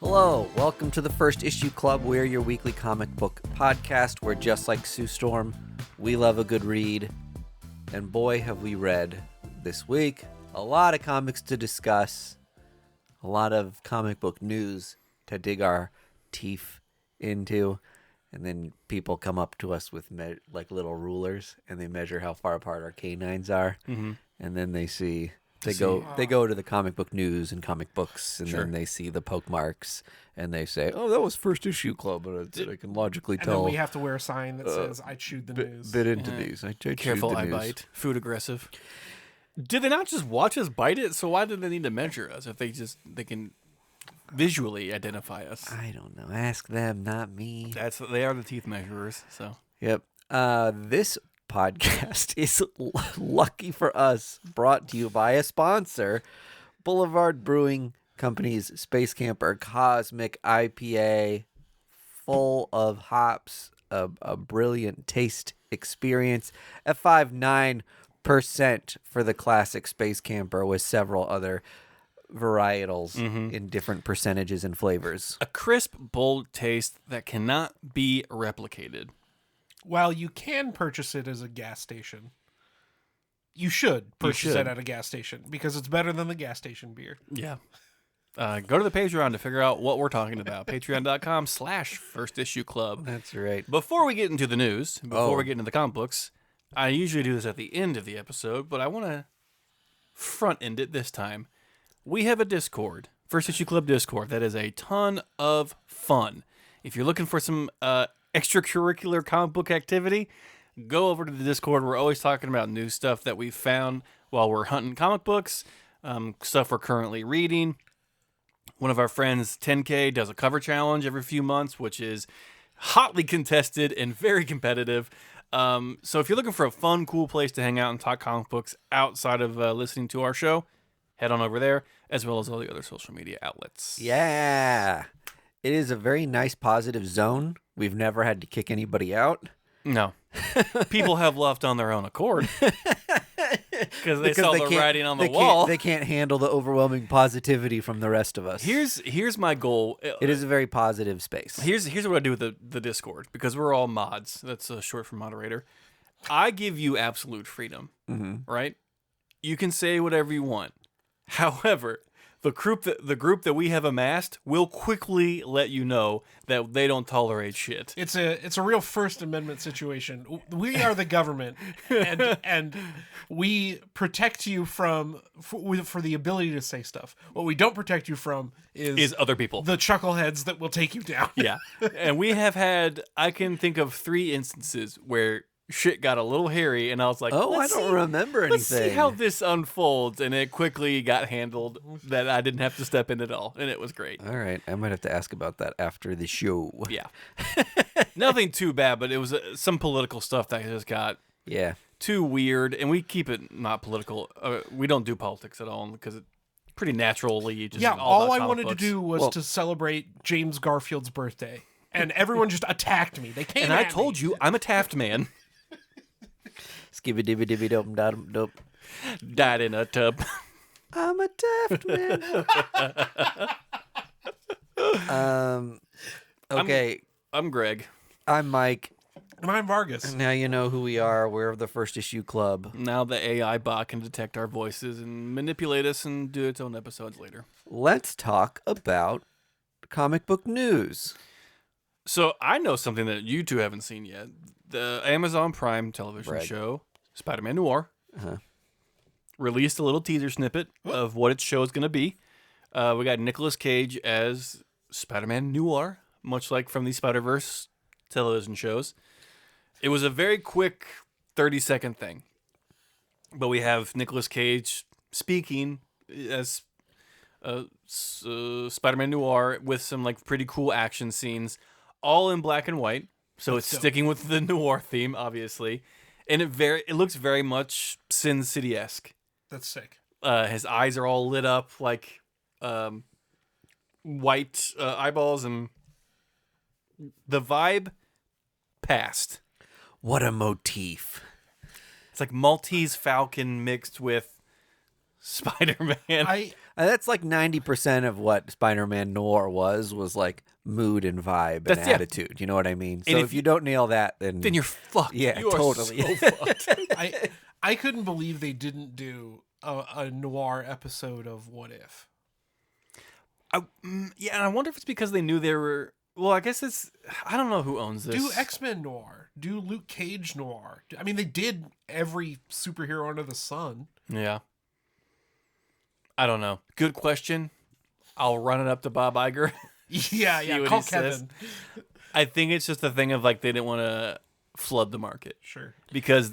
Hello, welcome to the First Issue Club. We're your weekly comic book podcast where, just like Sue Storm, we love a good read. And boy, have we read this week. A lot of comics to discuss, a lot of comic book news to dig our teeth into. And then people come up to us with like little rulers, and they measure how far apart our canines are. Mm-hmm. And then they see... They go to the comic book news and comic books, and then they see the poke marks, and they say, "Oh, that was First Issue Club," but I can logically tell. And then we have to wear a sign that says, "I chewed the news." Bit into these. I Careful, chewed the I news. bite. Food aggressive. Did they not just watch us bite it? So why did they need to measure us if they can visually identify us? I don't know. Ask them, not me. They are the teeth measurers. So Yep. This podcast is lucky for us, brought to you by a sponsor, Boulevard Brewing Company's Space Camper Cosmic IPA, full of hops, a brilliant taste experience at 5.9% for the classic Space Camper, with several other varietals in different percentages and flavors. a crisp, bold taste that cannot be replicated. While you can purchase it as a gas station, you should purchase it at a gas station because it's better than the gas station beer. Yeah. Go to the Patreon to figure out what we're talking about. Patreon.com/First Issue Club. That's right. Before we get into the news, before we get into the comic books, I usually do this at the end of the episode, but I want to front end it this time. We have a Discord, First Issue Club Discord, that is a ton of fun. If you're looking for some extracurricular comic book activity, go over to the Discord. We're always talking about new stuff that we found while we're hunting comic books, stuff we're currently reading. One of our friends, 10K, does a cover challenge every few months, which is hotly contested and very competitive. So if you're looking for a fun, cool place to hang out and talk comic books outside of listening to our show, head on over there, as well as all the other social media outlets. Yeah. It is a very nice, positive zone. We've never had to kick anybody out. No. People have left on their own accord. Because they saw the writing on the wall. They can't handle the overwhelming positivity from the rest of us. Here's my goal. It is a very positive space. Here's what I do with the Discord, because we're all mods. That's short for moderator. I give you absolute freedom, right? You can say whatever you want. However, the group that we have amassed will quickly let you know that they don't tolerate shit. It's a real First Amendment situation. We are the government, and we protect you for the ability to say stuff. What we don't protect you from is other people, the chuckleheads that will take you down. Yeah, and we have had. I can think of 3 instances where shit got a little hairy, and I was like, I don't remember anything. Let's see how this unfolds, and it quickly got handled that I didn't have to step in at all, and it was great. All right, I might have to ask about that after the show. Yeah. Nothing too bad, but it was some political stuff that just got too weird, and we keep it not political. We don't do politics at all, because it's pretty naturally just all I wanted to do was to celebrate James Garfield's birthday, and everyone just attacked me. They came and I told you, I'm a Taft man. Skibby-dibby-dibby-dum-dum-dum. Died in a tub. I'm a Taft man. Okay. I'm Greg. I'm Mike. And I'm Vargas. Now you know who we are. We're the First Issue Club. Now the AI bot can detect our voices and manipulate us and do its own episodes later. Let's talk about comic book news. So I know something that you two haven't seen yet. The Amazon Prime television show, Spider-Man Nior, released a little teaser snippet of what its show is going to be. We got Nicolas Cage as Spider-Man Nior, much like from the Spider-Verse television shows. It was a very quick 30-second thing. But we have Nicolas Cage speaking as Spider-Man Nior with some like pretty cool action scenes, all in black and white. So it's sticking with the noir theme, obviously, and it looks very much Sin City-esque. That's sick. His eyes are all lit up like white eyeballs, and the vibe passed. What a motif! It's like Maltese Falcon mixed with Spider-Man. That's like 90% of what Spider-Man Noir was like mood and vibe and That's- yeah. attitude. You know what I mean? So And if you don't nail that, then then you're fucked. Yeah, you are totally. so fucked. I couldn't believe they didn't do a noir episode of What If. Yeah, and I wonder if it's because they knew they were. Well, I guess it's. I don't know who owns this. Do X-Men noir. Do Luke Cage noir. I mean, they did every superhero under the sun. Yeah. I don't know. Good question. I'll run it up to Bob Iger. Yeah, See yeah. what Call he says. Kevin. I think it's just a thing of like they didn't want to flood the market Sure. because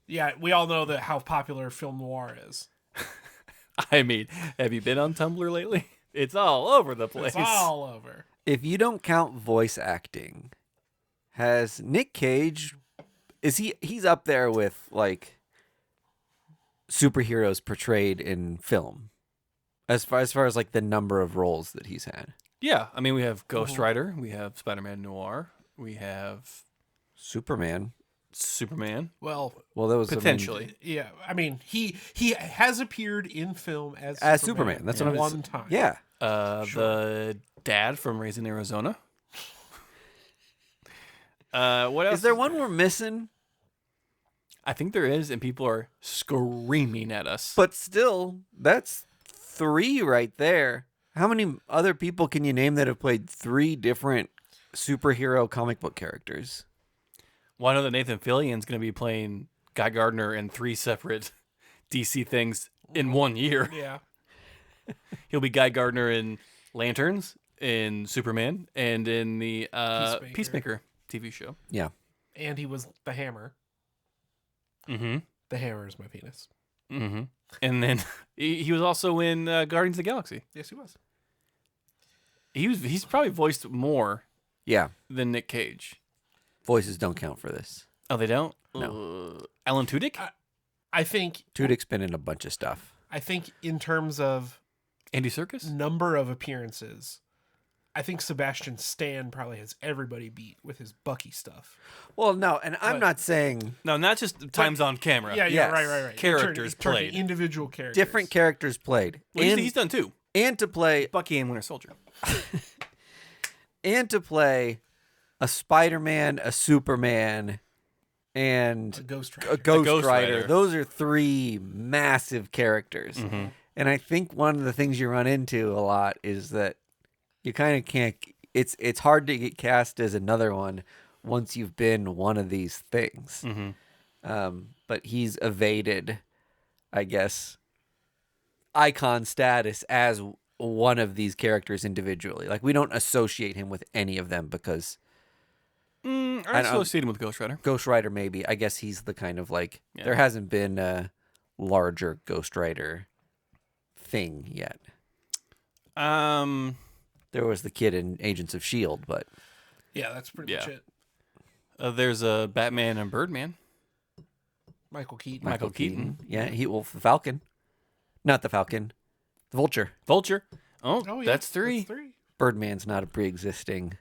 Yeah, we all know that how popular film noir is. I mean, have you been on Tumblr lately? It's all over the place. It's all over. if you don't count voice acting, has Nick Cage, he's up there with like superheroes portrayed in film as far as like the number of roles that he's had. Yeah, I mean we have Ghost Rider, we have Spider-Man Noir, we have Superman. Well, That was potentially. yeah. I mean, he has appeared in film as Superman. That's what I'm one time. Yeah. The dad from Raising Arizona. What else? Is there one we're missing? I think there is, and people are screaming at us. But still, that's 3 right there. How many other people can you name that have played 3 different superhero comic book characters? Well, I know that Nathan Fillion's going to be playing Guy Gardner in 3 separate DC things in 1 year. Yeah. He'll be Guy Gardner in Lanterns, in Superman, and in the Peacemaker TV show. Yeah. And he was the Hammer. Mm-hmm. The Hammer is my penis. Mm-hmm. And then he was also in Guardians of the Galaxy. Yes, he was. He's probably voiced more Yeah. than Nick Cage. Voices don't count for this. Oh, they don't? No. Alan Tudyk? I think Tudyk's been in a bunch of stuff. in terms of Andy Serkis? number of appearances, I think Sebastian Stan probably has everybody beat with his Bucky stuff. Well, no, and I'm not saying No, not just times on camera. Yeah, Yes. right. Characters In turn, played. individual characters. different characters played. Well, he's done 2. And to play Bucky and Winter Soldier. a Spider-Man, a Superman, and A Ghost a Rider. Ghost Rider. Rider. Those are 3 massive characters. Mm-hmm. And I think one of the things you run into a lot is that you kind of can't. It's hard to get cast as another one once you've been one of these things. Mm-hmm. But he's evaded, I guess, icon status as one of these characters individually. Like we don't associate him with any of them because I associate him with Ghost Rider. Ghost Rider maybe. I guess he's the kind of like Yeah. there hasn't been a larger Ghost Rider thing yet. There was the kid in Agents of S.H.I.E.L.D., but Yeah, that's pretty much it. There's a Batman and Birdman. Michael Keaton. Michael Keaton. Yeah, the Falcon. Not the Falcon. The Vulture. Vulture. Oh, Oh, yeah. that's 3. That's 3. Birdman's not a pre-existing.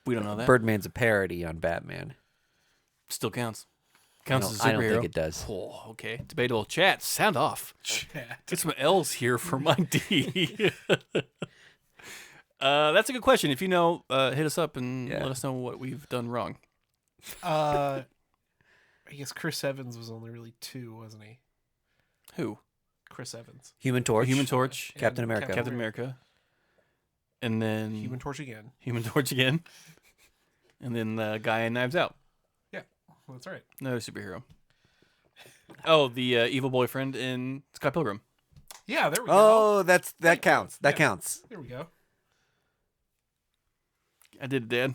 We don't know that. Birdman's a parody on Batman. Still counts. Counts as a superhero. I don't think it does. Oh, okay. Debatable. Chat, sound off. Chat. Get some L's here for my D. That's a good question. If you know, hit us up and let us know what we've done wrong. I guess Chris Evans was only really 2, wasn't he? Who? Chris Evans. Human Torch. Human Torch. Captain America. Captain America. And then Human Torch again. Human Torch again. And then the guy in Knives Out. Yeah, well, that's right. Another superhero. Oh, the evil boyfriend in Scott Pilgrim. Yeah, there we go. Oh, that counts. That counts. There we go. I did it, Dad.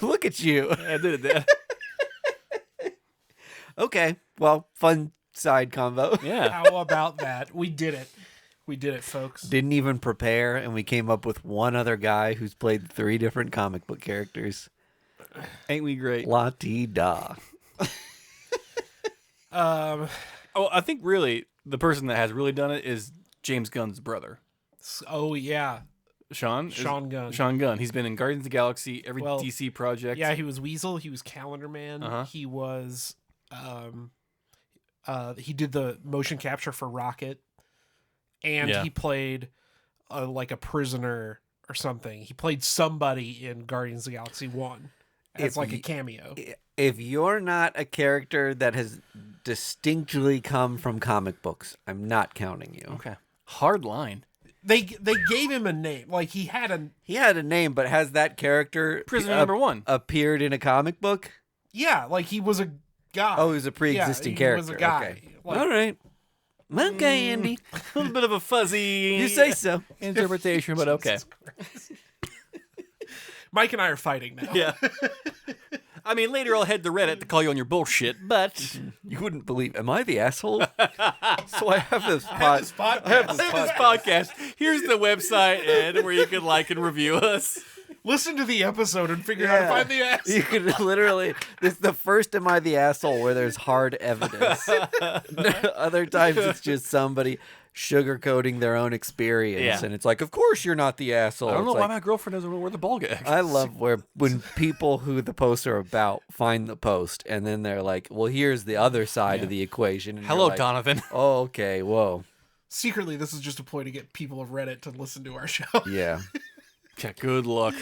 Look at you. I did it, Dad. Okay. Well, fun side combo. Yeah. How about that? We did it. We did it, folks. Didn't even prepare, and we came up with one other guy who's played 3 different comic book characters. Ain't we great? La-ti-da. Oh, I think really the person that has really done it is James Gunn's brother. Oh, yeah. Sean Gunn. Sean Gunn. He's been in Guardians of the Galaxy, every Well, DC project. Yeah, he was Weasel. He was Calendar Man. Uh-huh. He was... he did the motion capture for Rocket. and Yeah. he played like a prisoner or something. He played somebody in Guardians of the Galaxy 1 as If like a y- cameo. If you're not a character that has distinctly come from comic books, I'm not counting you. Okay. Hard line. They gave him a name. Like he had a name, but has that character Prisoner number 1. appeared in a comic book? like he was a guy. Oh, he was a pre-existing he character. was a guy. Okay. Like, All right. Okay, Andy. A little bit of a fuzzy You say so. interpretation, but okay. Mike and I are fighting now. Yeah. I mean, later I'll head to Reddit to call you on your bullshit, but You wouldn't believe. Am I the asshole? So I have this I have this podcast. I have this this podcast. Here's the website, Ed, where you can like and review us. Listen to the episode and figure out how to find the ass. You could literally. This is the first "Am I the asshole" where there's hard evidence. Other times it's just somebody sugarcoating their own experience, Yeah. and it's like, of course you're not the asshole. I don't know It's why like, my girlfriend doesn't know where the ball gag. I love when people who the posts are about find the post, and then they're like, "Well, here's the other side of the equation." And Hello, you're like, Donovan. Oh, okay. Whoa. Secretly, this is just a ploy to get people of Reddit to listen to our show. Yeah. Yeah, good luck.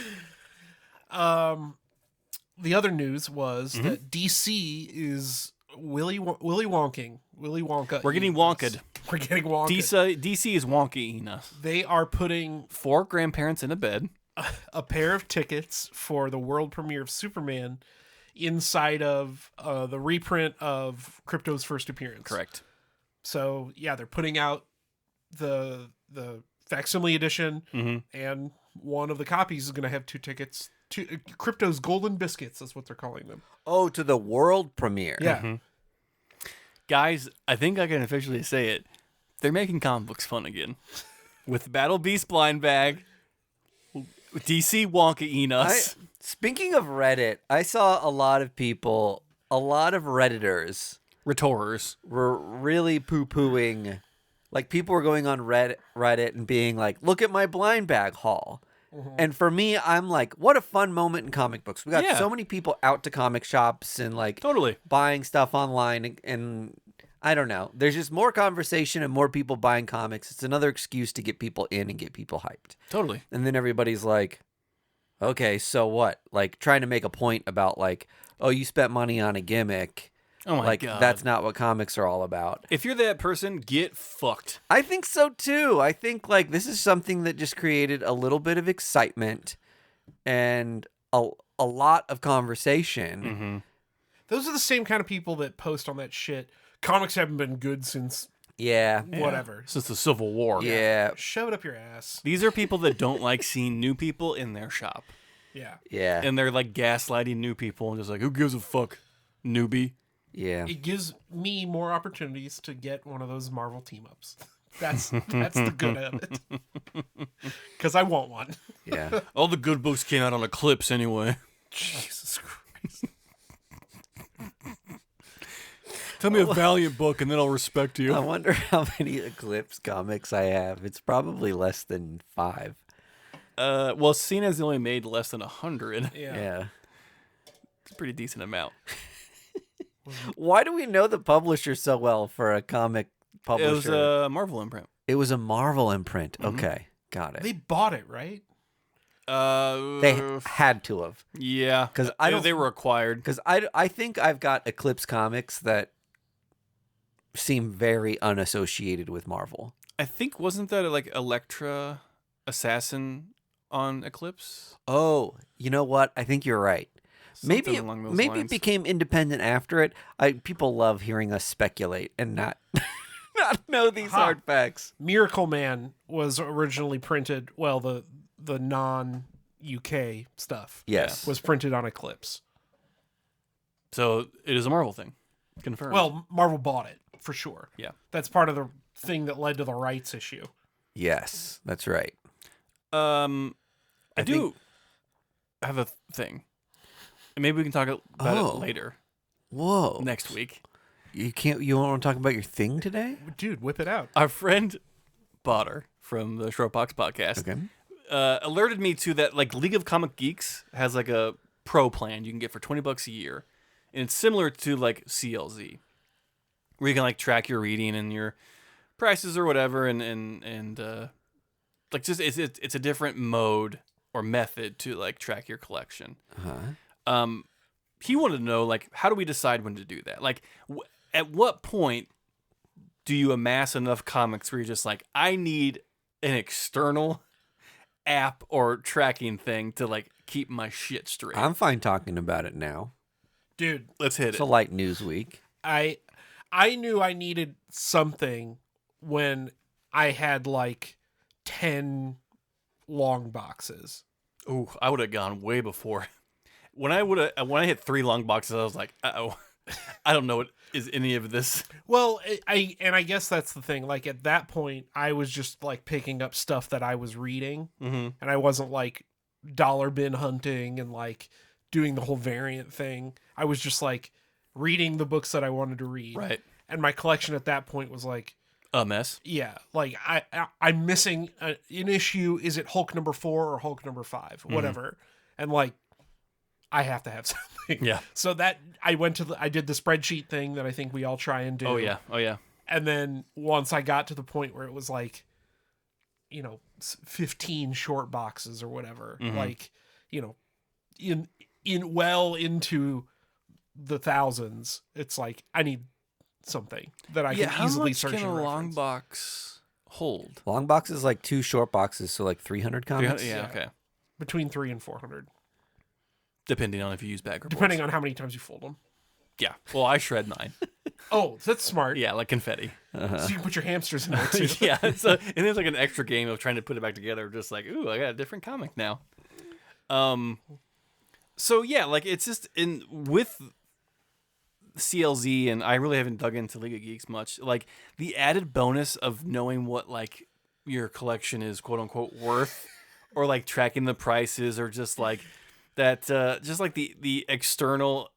The other news was that DC is Willy Wonka. We're getting wonked. We're getting wonka. DC is wonky enough. They are putting 4 grandparents in a bed. a pair of tickets for the world premiere of Superman inside of the reprint of Crypto's first appearance. Correct. So yeah, they're putting out the facsimile edition, and one of the copies is going to have 2 tickets. Crypto's Golden Biscuits, that's what they're calling them. Oh, to the world premiere. Yeah. Guys, I think I can officially say it. They're making comic books fun again. With Battle Beast blind bag, DC Wonka us. Speaking of Reddit, I saw a lot of people, a lot of Redditors Rhetorers. were really poo-pooing. Like, people were going on Reddit and being like, look at my blind bag haul. And for me, I'm like, what a fun moment in comic books. We got Yeah. so many people out to comic shops and like Totally. buying stuff online, and I don't know. There's just more conversation and more people buying comics. It's another excuse to get people in and get people hyped. Totally. And then everybody's like, okay, so what? Like, trying to make a point about like, oh, you spent money on a gimmick. Oh my like, God. that's not what comics are all about. If you're that person, get fucked. I think so too. I think like this is something that just created a little bit of excitement and a lot of conversation. Those are the same kind of people that post on that shit. Comics haven't been good since Yeah. whatever. Since the Civil War. Yeah. Shove it up your ass. These are people that don't like seeing new people in their shop. Yeah. Yeah. And they're like gaslighting new people and just like, who gives a fuck, newbie? Yeah. It gives me more opportunities to get one of those Marvel team ups. That's the good of it. Because I want one. Yeah. All the good books came out on Eclipse anyway. Jesus Christ. Tell me a Valiant book and then I'll respect you. I wonder how many Eclipse comics I have. It's probably less than 5. Well, seeing as they only made less than 100, Yeah. it's a pretty decent amount. Why do we know the publisher so well for a comic publisher? It was a Marvel imprint. It was a Marvel imprint. Okay. Got it. They bought it, right? They had to have. Yeah, 'Cause I don't- they were acquired. Because I think I've got Eclipse comics that seem very unassociated with Marvel. I think wasn't that like Elektra Assassin on Eclipse? Oh, you know what? I think you're right. Maybe Something along those maybe it lines. became independent after it. People love hearing us speculate and not not know these hard facts. Miracle Man was originally printed, well, the non-UK stuff Yes. was printed on Eclipse. So it is a Marvel thing. Confirmed. Well, Marvel bought it, for sure. yeah. That's part of the thing that led to the rights issue. Yes, that's right. I do have a thing. And maybe we can talk about Oh. it later Whoa. next week. You want to talk about your thing today? Dude, whip it out. Our friend Botter from the Shortbox podcast Okay. alerted me to that like League of Comic Geeks has like a pro plan you can get for $20 a year. And it's similar to like CLZ, where you can like track your reading and your prices or whatever, and like just it's a different mode or method to like track your collection. He wanted to know, like, how do we decide when to do that? Like, at what point do you amass enough comics where you're just like, I need an external app or tracking thing to like keep my shit straight? I'm fine talking about it now. Dude, Let's hit It's it. a light news week. I knew I needed something when I had like 10 long boxes. Ooh, I would have gone way before. When I hit 3 long boxes, I was like, uh-oh. I don't know what is any of this. Well, I guess that's the thing. Like at that point, I was just like picking up stuff that I was reading, and I wasn't like dollar bin hunting and like doing the whole variant thing. I was just like reading the books that I wanted to read. Right. And my collection at that point was like A mess. yeah, like I'm missing an issue. Is it Hulk number 4 or Hulk number 5? Whatever. And like I have to have something. Yeah. So that I did the spreadsheet thing that I think we all try and do. Oh yeah. And then once I got to the point where it was like, 15 short boxes or whatever, like, in well into the thousands, it's like I need something that I can easily search. How much and can a long reference. box hold? Long boxes like 2 short boxes, so like 300 comics. Yeah, okay. Between 300 and 400, Depending on if you use bag reports. depending on how many times you fold them. Yeah. Well, I shred mine. Oh, that's smart. Yeah, like confetti. So you can put your hamsters in there too. Yeah. And there's like an extra game of trying to put it back together. Just like, ooh, I got a different comic now. So yeah, like it's just with CLZ, and I really haven't dug into League of Geeks much. Like the added bonus of knowing what like your collection is quote unquote worth, or like tracking the prices, or just like that, just like the external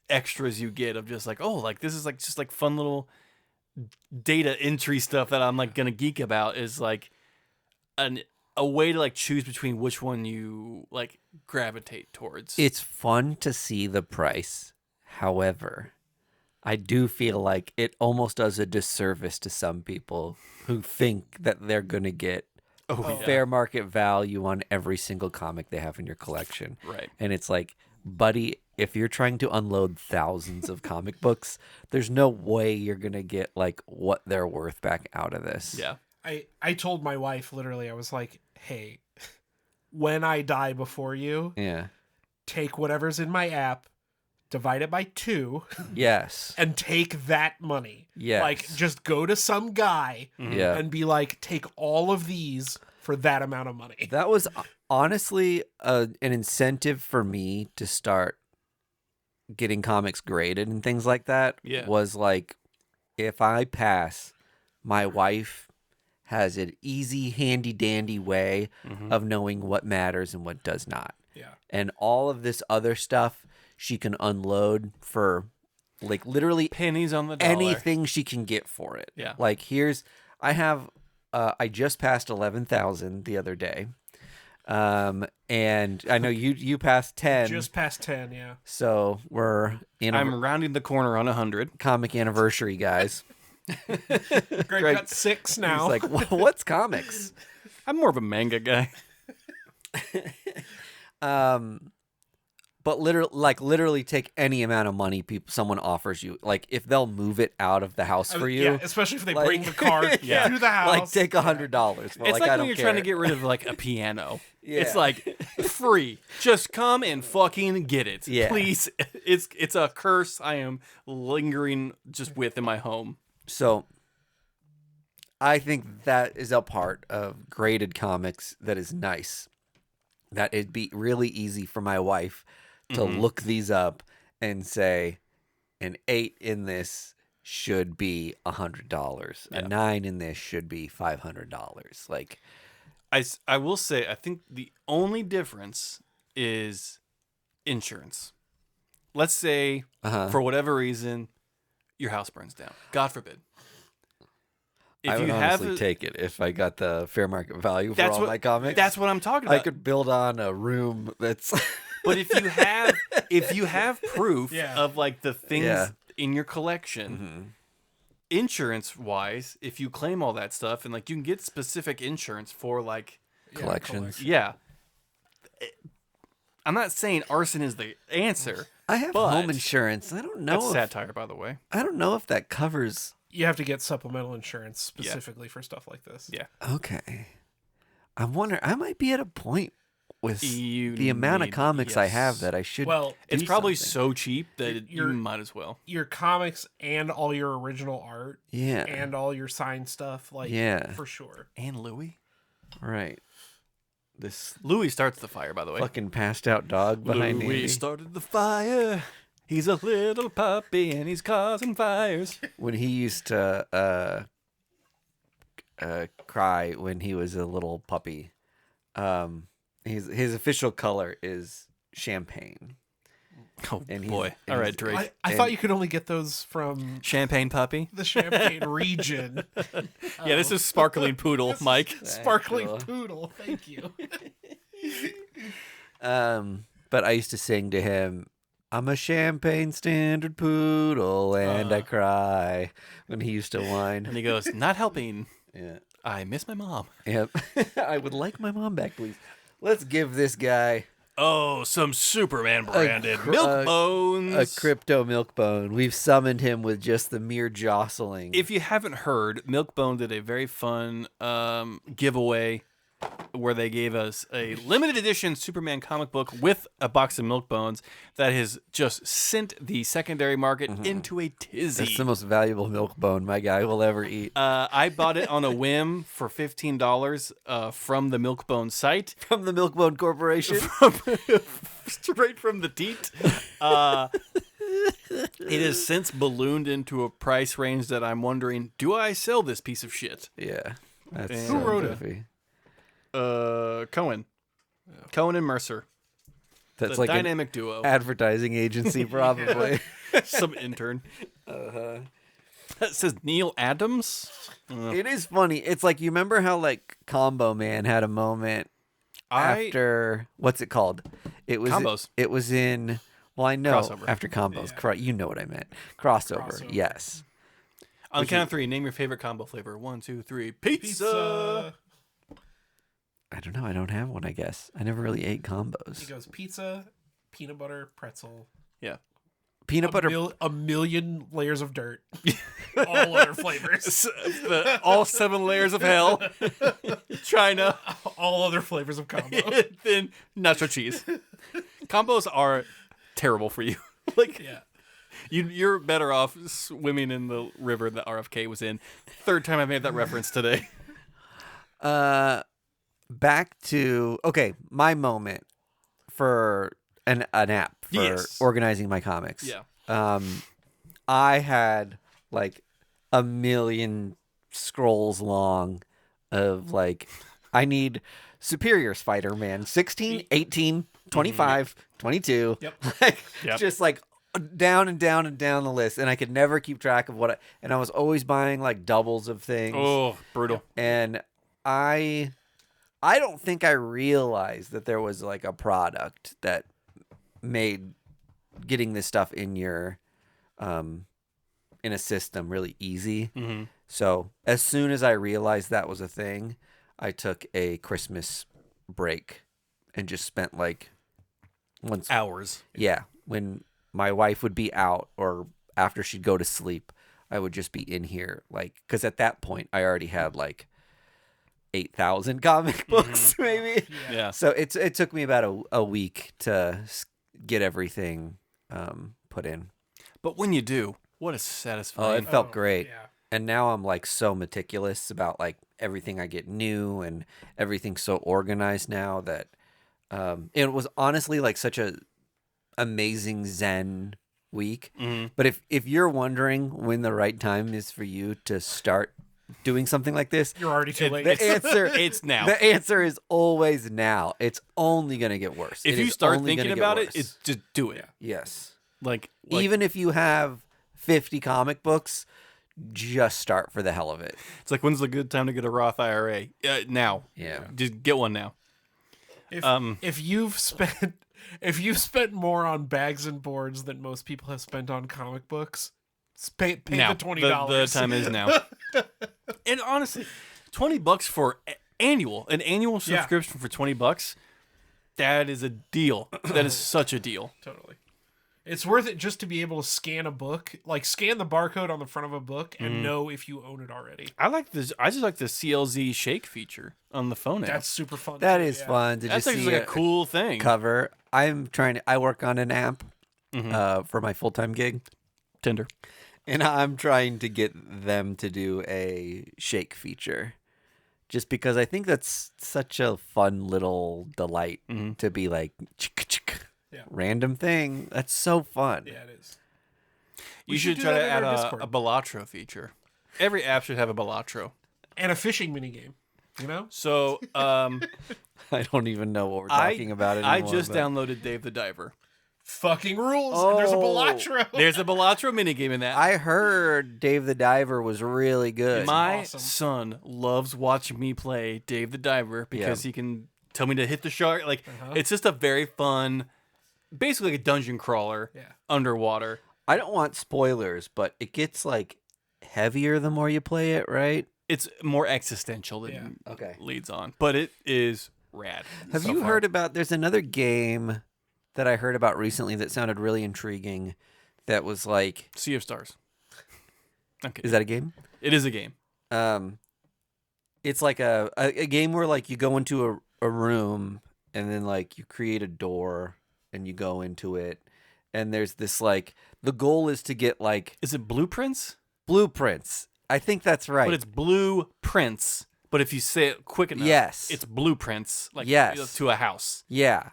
extras you get of just like, oh, like this is like just like fun little data entry stuff that I'm like gonna geek about, is like a way to like choose between which one you like gravitate towards. It's fun to see the price. However, I do feel like it almost does a disservice to some people who think that they're going to get fair market value on every single comic they have in your collection. Right. And it's like, buddy, if you're trying to unload thousands of comic books, there's no way you're going to get like what they're worth back out of this. Yeah. I told my wife, literally, I was like, hey, when I die before you, Yeah. take whatever's in my app, divide it by 2, Yes. and take that money. Yes. Like, just go to some guy Yeah. and be like, take all of these for that amount of money. That was honestly an incentive for me to start getting comics graded and things like that. Yeah. Was like, if I pass, my wife has an easy, handy dandy way of knowing what matters and what does not. Yeah. And all of this other stuff she can unload for like literally Pennies on the dollar. anything she can get for it. Yeah. Like I just passed 11,000 the other day. And I know you passed 10. Just past 10, yeah. So we're in I'm rounding the corner on 100. comic anniversary, guys. Greg got 6 now. He's like, what's comics? I'm more of a manga guy. But literally take any amount of money someone offers you. Like if they'll move it out of the house for you. Yeah, especially if they like- bring the car to the house. Like take $100. Well, It's like like I when don't you're care. trying to get rid of like a piano. Yeah. It's like free. Just come and fucking get it. Yeah. Please. It's a curse I am lingering just with in my home. So I think that is a part of graded comics that is nice. That it'd be really easy for my wife to look these up and say an 8 in this should be $100. A 9 in this should be $500. Like I will say, I think the only difference is insurance. Let's say, for whatever reason, your house burns down. God forbid. If I would you honestly have take it if I got the fair market value for all my comics. That's what I'm talking about. I could build on a room that's But if you have proof Yeah. of like the things Yeah. in your collection, insurance wise, if you claim all that stuff and like you can get specific insurance for like Collections. yeah. I'm not saying arson is the answer. I have but home insurance. I don't know. That's if, satire, by the way. I don't know if that covers. You have to get supplemental insurance specifically for stuff like this. Yeah. Okay. I wonder. I might be at a point with You the amount of need- comics I have yes. that I should. Well, It's do probably something. so cheap that you You're- might as well. your comics and all your original art Yeah. and all your signed stuff, like, Yeah. for sure. And Louis. Right. This Louis starts the fire, by the way. fucking passed out dog behind Louis Andy. started the fire. He's a little puppy and he's causing fires. When he used to cry when he was a little puppy. His official color is champagne. Oh And he's- boy! and All right, he's- Drake. I And- thought you could only get those from Champagne puppy. the Champagne region. Yeah, this is sparkling poodle, Mike. Sparkling cool. poodle. Thank you. But I used to sing to him, "I'm a champagne standard poodle and I cry," when he used to whine. And he goes, "Not helping. Yeah. I miss my mom." Yep. I would like my mom back, please. Let's give this guy Oh, some Superman branded cr- milk bones. a crypto milk bone. We've summoned him with just the mere jostling. If you haven't heard, Milkbone did a very fun giveaway where they gave us a limited edition Superman comic book with a box of Milkbones that has just sent the secondary market into a tizzy. That's the most valuable milk bone my guy will ever eat. I bought it on a whim for $15 from the Milkbone site. From the Milk Bone Corporation. Straight from the teat. It has since ballooned into a price range that I'm wondering, do I sell this piece of shit? Yeah. That's And- so Who wrote it? goofy. Cohen. Cohen and Mercer. That's The like an dynamic duo. advertising agency, probably. Some intern. That says Neil Adams. It is funny. It's like, you remember how like Combo Man had a moment after what's it called? It was Combos. It was in, well, I know Crossover. after Combos. You know what I meant. Crossover. Crossover. Yes. On the count of three, name your favorite combo flavor. 1, 2, 3. Pizza. Pizza. I don't know. I don't have one. I guess I never really ate He combos. goes pizza, peanut butter, pretzel, Yeah. Peanut butter. a million layers of dirt, all other flavors, All 7 layers of hell. China. all other flavors of combo. Then nacho cheese. Combos are terrible for you. Like, Yeah. you're better off swimming in the river that RFK was in. Third time I made that reference today. Back to my moment for an app for Yes. organizing my comics. Yeah. I had like a million scrolls long of like, I need Superior Spider-Man 16, 18, 25, 22. Yep. Like, Yep. just like down and down and down the list. And I could never keep track of and I was always buying like doubles of things. Oh, brutal. And I don't think I realized that there was like a product that made getting this stuff in your in a system really easy. Mm-hmm. So as soon as I realized that was a thing, I took a Christmas break and just spent like Hours. yeah, when my wife would be out or after she'd go to sleep, I would just be in here, like, because at that point I already had like 8,000 comic books, maybe. Yeah. So it took me about a week to get everything put in. But when you do, what a Oh, satisfying. it felt great. Yeah. And now I'm like so meticulous about like everything I get new and everything's so organized now that it was honestly like such a amazing Zen week. Mm-hmm. But if you're wondering when the right time is for you to start doing something like this, You're already too late. the answer It's now. The answer is always now. It's only gonna get worse. If It you is start only thinking gonna get about it, worse. it's just do it. Yes. Like Even if you have 50 comic books, just start for the hell of it. it's like, when's the good time to get a Roth IRA? Now. Yeah. Just get one now. If you've spent more on bags and boards than most people have spent on comic books, Pay now, the $20. The time is now. And honestly, $20 for an annual subscription for $20. That is a deal. That is such a deal. Totally. It's worth it just to be able to scan a book, like scan the barcode on the front of a book and know if you own it already. I just like the CLZ shake feature on the phone app. That's super fun. That is fun. Did That's you actually see like a cool thing. cover? I work on an app for my full-time gig. Tinder. And I'm trying to get them to do a shake feature. Just because I think that's such a fun little delight to be like, random thing. That's so fun. Yeah, it is. You should try to add a Balatro feature. Every app should have a Balatro. And a fishing minigame, you know? So, I don't even know what we're talking about anymore. I just downloaded Dave the Diver. Fucking rules. And there's a Balatro. There's a Balatro minigame in that. I heard Dave the Diver was really good. My awesome. son loves watching me play Dave the Diver because he can tell me to hit the shark. Like, it's just a very fun, basically like a dungeon crawler underwater. I don't want spoilers, but it gets like heavier the more you play it, right? It's more existential than leads on, but it is rad. Have you heard about, there's another game that I heard about recently that sounded really intriguing that was like... Sea of Stars. Okay. Is that a game? It is a game. It's like a game where like you go into a room and then like you create a door and you go into it and there's this like... The goal is to get like... Is it Blueprints? Blueprints. I think that's right. But it's Blueprints. But if you say it quick enough, it's Blueprints, like to a house. Yeah.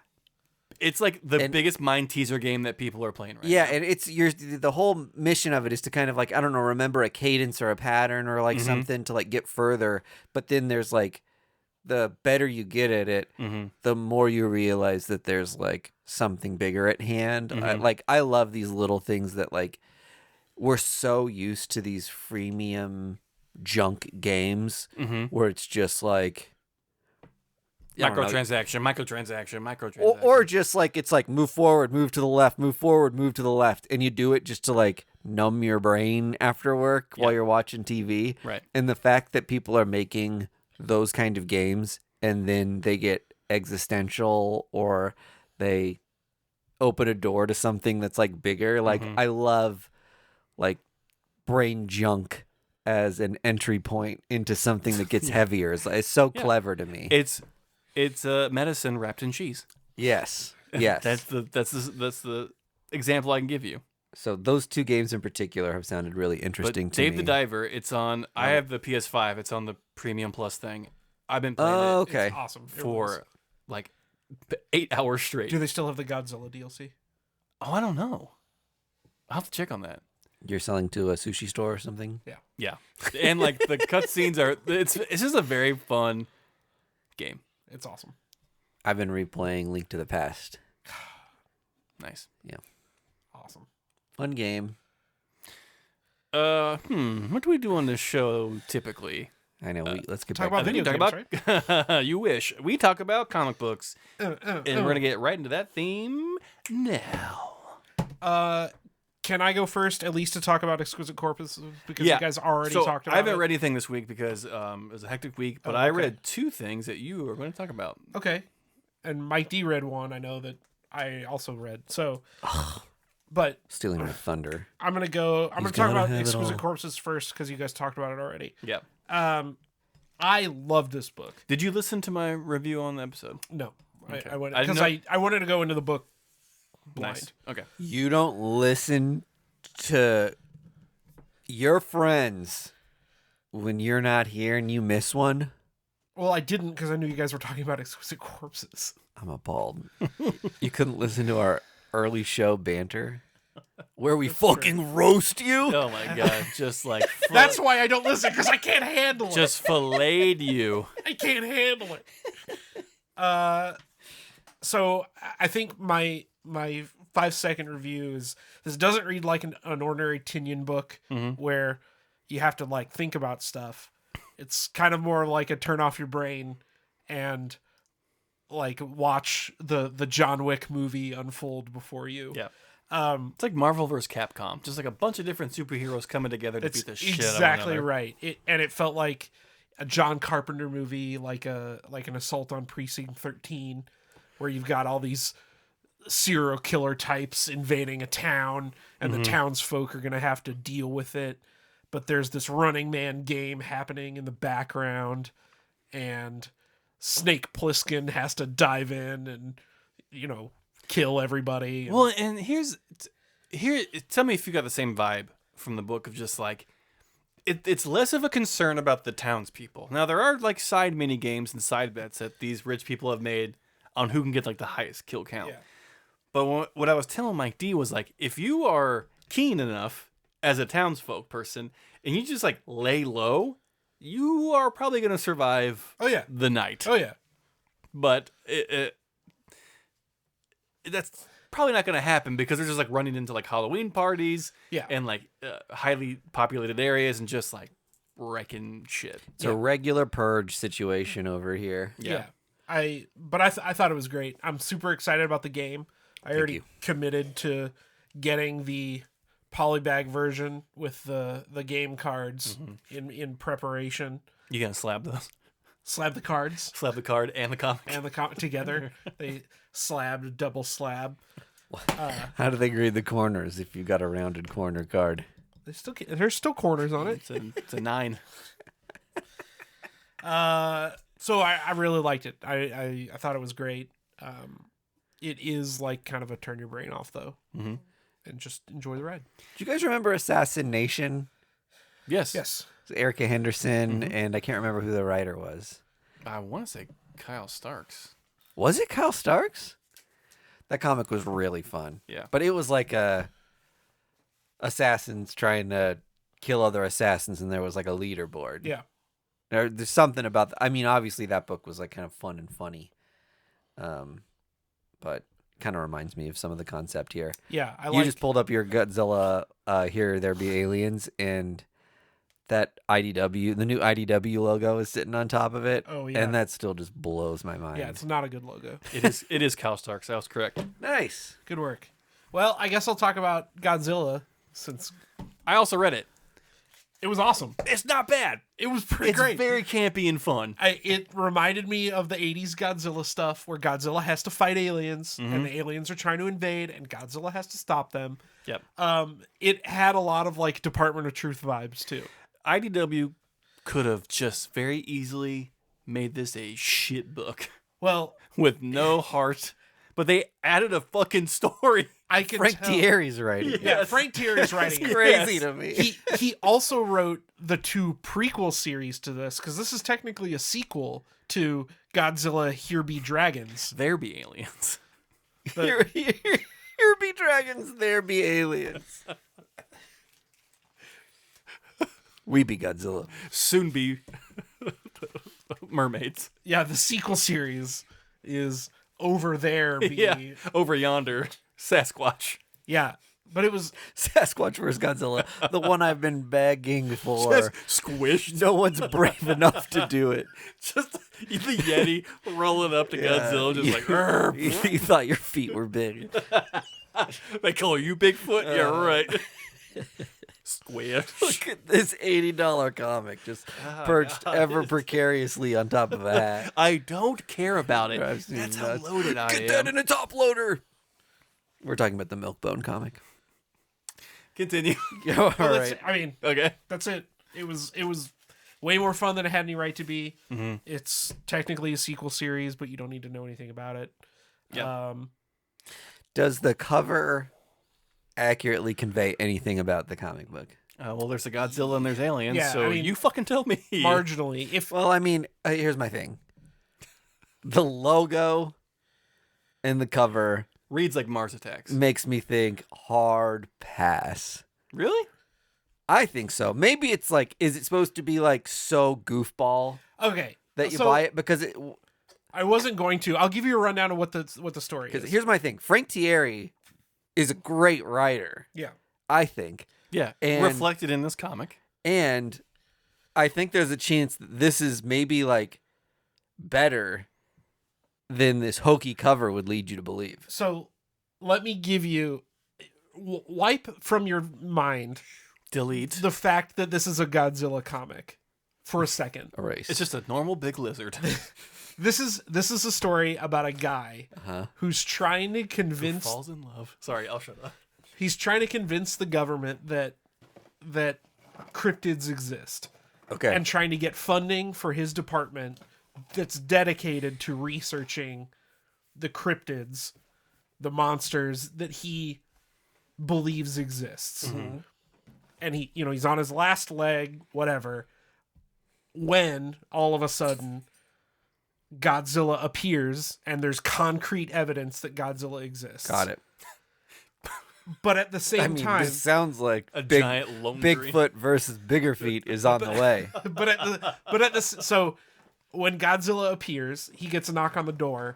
It's like the biggest mind teaser game that people are playing right now. Yeah, and it's the whole mission of it is to kind of like, I don't know, remember a cadence or a pattern or like something to like get further. But then there's like, the better you get at it, the more you realize that there's like something bigger at hand. I love these little things that like, we're so used to these freemium junk games where it's just like microtransaction. Or just like, it's like move forward, move to the left, move forward, move to the left. And you do it just to like numb your brain after work while you're watching TV. Right. And the fact that people are making those kind of games and then they get existential or they open a door to something that's like bigger. Like I love like brain junk as an entry point into something that gets heavier. It's so clever to me. It's medicine wrapped in cheese. Yes. That's the example I can give you. So those two games in particular have sounded really interesting to me. Dave the Diver, it's on. I have the PS5. It's on the Premium Plus thing. I've been playing it. Okay. It's awesome. For like 8 hours straight. Do they still have the Godzilla DLC? Oh, I don't know. I'll have to check on that. You're selling to a sushi store or something? Yeah. And like the cutscenes are. It's just a very fun game. It's awesome. I've been replaying Link to the Past. Nice. Yeah. Awesome. Fun game. What do we do on this show typically? I know. Let's get talk back about to video games, right? You wish. We talk about comic books. And we're going to get right into that theme now. Can I go first, at least to talk about Exquisite Corpses? Because you guys already talked about it. I haven't read anything this week because it was a hectic week, but I read 2 things that you are going to talk about. Okay. And Mike D read one I know that I also read. So, but Stealing my thunder. I'm going to talk about Exquisite Corpses first because you guys talked about it already. Yeah. I love this book. Did you listen to my review on the episode? No. Okay. I wanted to go into the book blind. Nice. Okay. You don't listen to your friends when you're not here and you miss one? Well, I didn't because I knew you guys were talking about Exquisite Corpses. I'm appalled. You couldn't listen to our early show banter where we fucking roast you? Oh my god, just like That's why I don't listen, because I can't handle it. Just filleted you. I can't handle it. So I think my 5-second review is, this doesn't read like an ordinary Tinian book where you have to like think about stuff. It's kind of more like a turn off your brain and like watch the John Wick movie unfold before you. Yeah. It's like Marvel vs. Capcom, just like a bunch of different superheroes coming together to beat the shit out of one exactly another. right. It felt like a John Carpenter movie, like an Assault on Precinct 13, where you've got all these serial killer types invading a town, and the townsfolk are going to have to deal with it. But there's this Running Man game happening in the background, and Snake Plissken has to dive in and, kill everybody. Well, and here. Tell me if you got the same vibe from the book of just like, it's less of a concern about the townspeople. Now there are like side mini games and side bets that these rich people have made on who can get like the highest kill count. Yeah. But what I was telling Mike D was like, if you are keen enough as a townsfolk person and you just like lay low, you are probably going to survive. Oh yeah. The night. Oh yeah. But that's probably not going to happen because they're just like running into like Halloween parties and like highly populated areas and just like wrecking shit. It's a regular purge situation over here. Yeah. I thought it was great. I'm super excited about the game. I already committed to getting the polybag version with the game cards in preparation. You gonna slab those? Slab the cards. Slab the card and the comic. And the comic together. They double slab. How do they grade the corners if you got a rounded corner card? There's still corners on it. It's a 9. So I really liked it. I thought it was great. It is like kind of a turn your brain off though, and just enjoy the ride. Do you guys remember Assassination? Yes. Yes. Erica Henderson, and I can't remember who the writer was. I want to say Kyle Starks. Was it Kyle Starks? That comic was really fun. Yeah. But it was like assassins trying to kill other assassins, and there was like a leaderboard. Yeah. There's something about I mean, obviously that book was like kind of fun and funny. But kind of reminds me of some of the concept here. Yeah, You just pulled up your Godzilla Here There Be Aliens, and that IDW, the new IDW logo is sitting on top of it. Oh, yeah. And that still just blows my mind. Yeah, it's not a good logo. It is Kyle Starks. That was correct. Nice. Good work. Well, I guess I'll talk about Godzilla since I also read it. it was awesome. It's not bad. It was pretty It's great. very campy and fun. It reminded me of the 80s Godzilla stuff where Godzilla has to fight aliens and the aliens are trying to invade and Godzilla has to stop them. Yep. It had a lot of like Department of Truth vibes too. IDW could have just very easily made this a shit book Well, with no heart, but they added a fucking story. I can Frank tell. Thierry's writing. Yeah. Yeah, Yes. Frank Thierry's writing it. Crazy Yes. to me. He also wrote the 2 prequel series to this because this is technically a sequel to Godzilla Here Be Dragons. There be aliens. Here be dragons, there be aliens. We be Godzilla. Soon be mermaids. Yeah, the sequel series is Over There Be. Yeah. Over yonder. Sasquatch. Yeah, but it was Sasquatch vs. Godzilla. The one I've been begging for. Just squished. No one's brave enough to do it. Just the Yeti rolling up to Godzilla, just like, "Urgh." You thought your feet were big. They call you Bigfoot? Yeah, right. Squish. Look at this $80 comic just perched ever precariously on top of a hat. I don't care about it. Drives me That's how nuts. loaded I Get am. that in a top loader. We're talking about the Milkbone comic. Continue. All well, that's, right. I mean, Okay. that's it. It was way more fun than it had any right to be. Mm-hmm. It's technically a sequel series, but you don't need to know anything about it. Yeah. Does the cover accurately convey anything about the comic book? Well, there's a Godzilla and there's aliens, Yeah, so I mean, you fucking tell me. Marginally, if Well, I mean, here's my thing. The logo and the cover Reads like Mars Attacks. makes me think hard pass. Really? I think so. Maybe it's like, is it supposed to be like so goofball okay, that you so buy it? Because I wasn't going to. I'll give you a rundown of what the story is. here's my thing. Frank Thierry is a great writer, Yeah. I think. Yeah. And- reflected in this comic. And I think there's a chance that this is maybe like better than this hokey cover would lead you to believe. So let me give you wipe from your mind Delete. the fact that this is a Godzilla comic for a second. Erase. It's just a normal big lizard. This is a story about a guy who's trying to convince Falls in love. Sorry, I'll shut up. he's trying to convince the government that cryptids exist. Okay. And trying to get funding for his department that's dedicated to researching the cryptids, the monsters that he believes exists. Mm-hmm. And he's on his last leg, whatever, when all of a sudden Godzilla appears and there's concrete evidence that Godzilla exists. Got it. But at the same time, this sounds like A giant lone tree. Bigfoot versus Bigger Feet is on the way. so when Godzilla appears, he gets a knock on the door,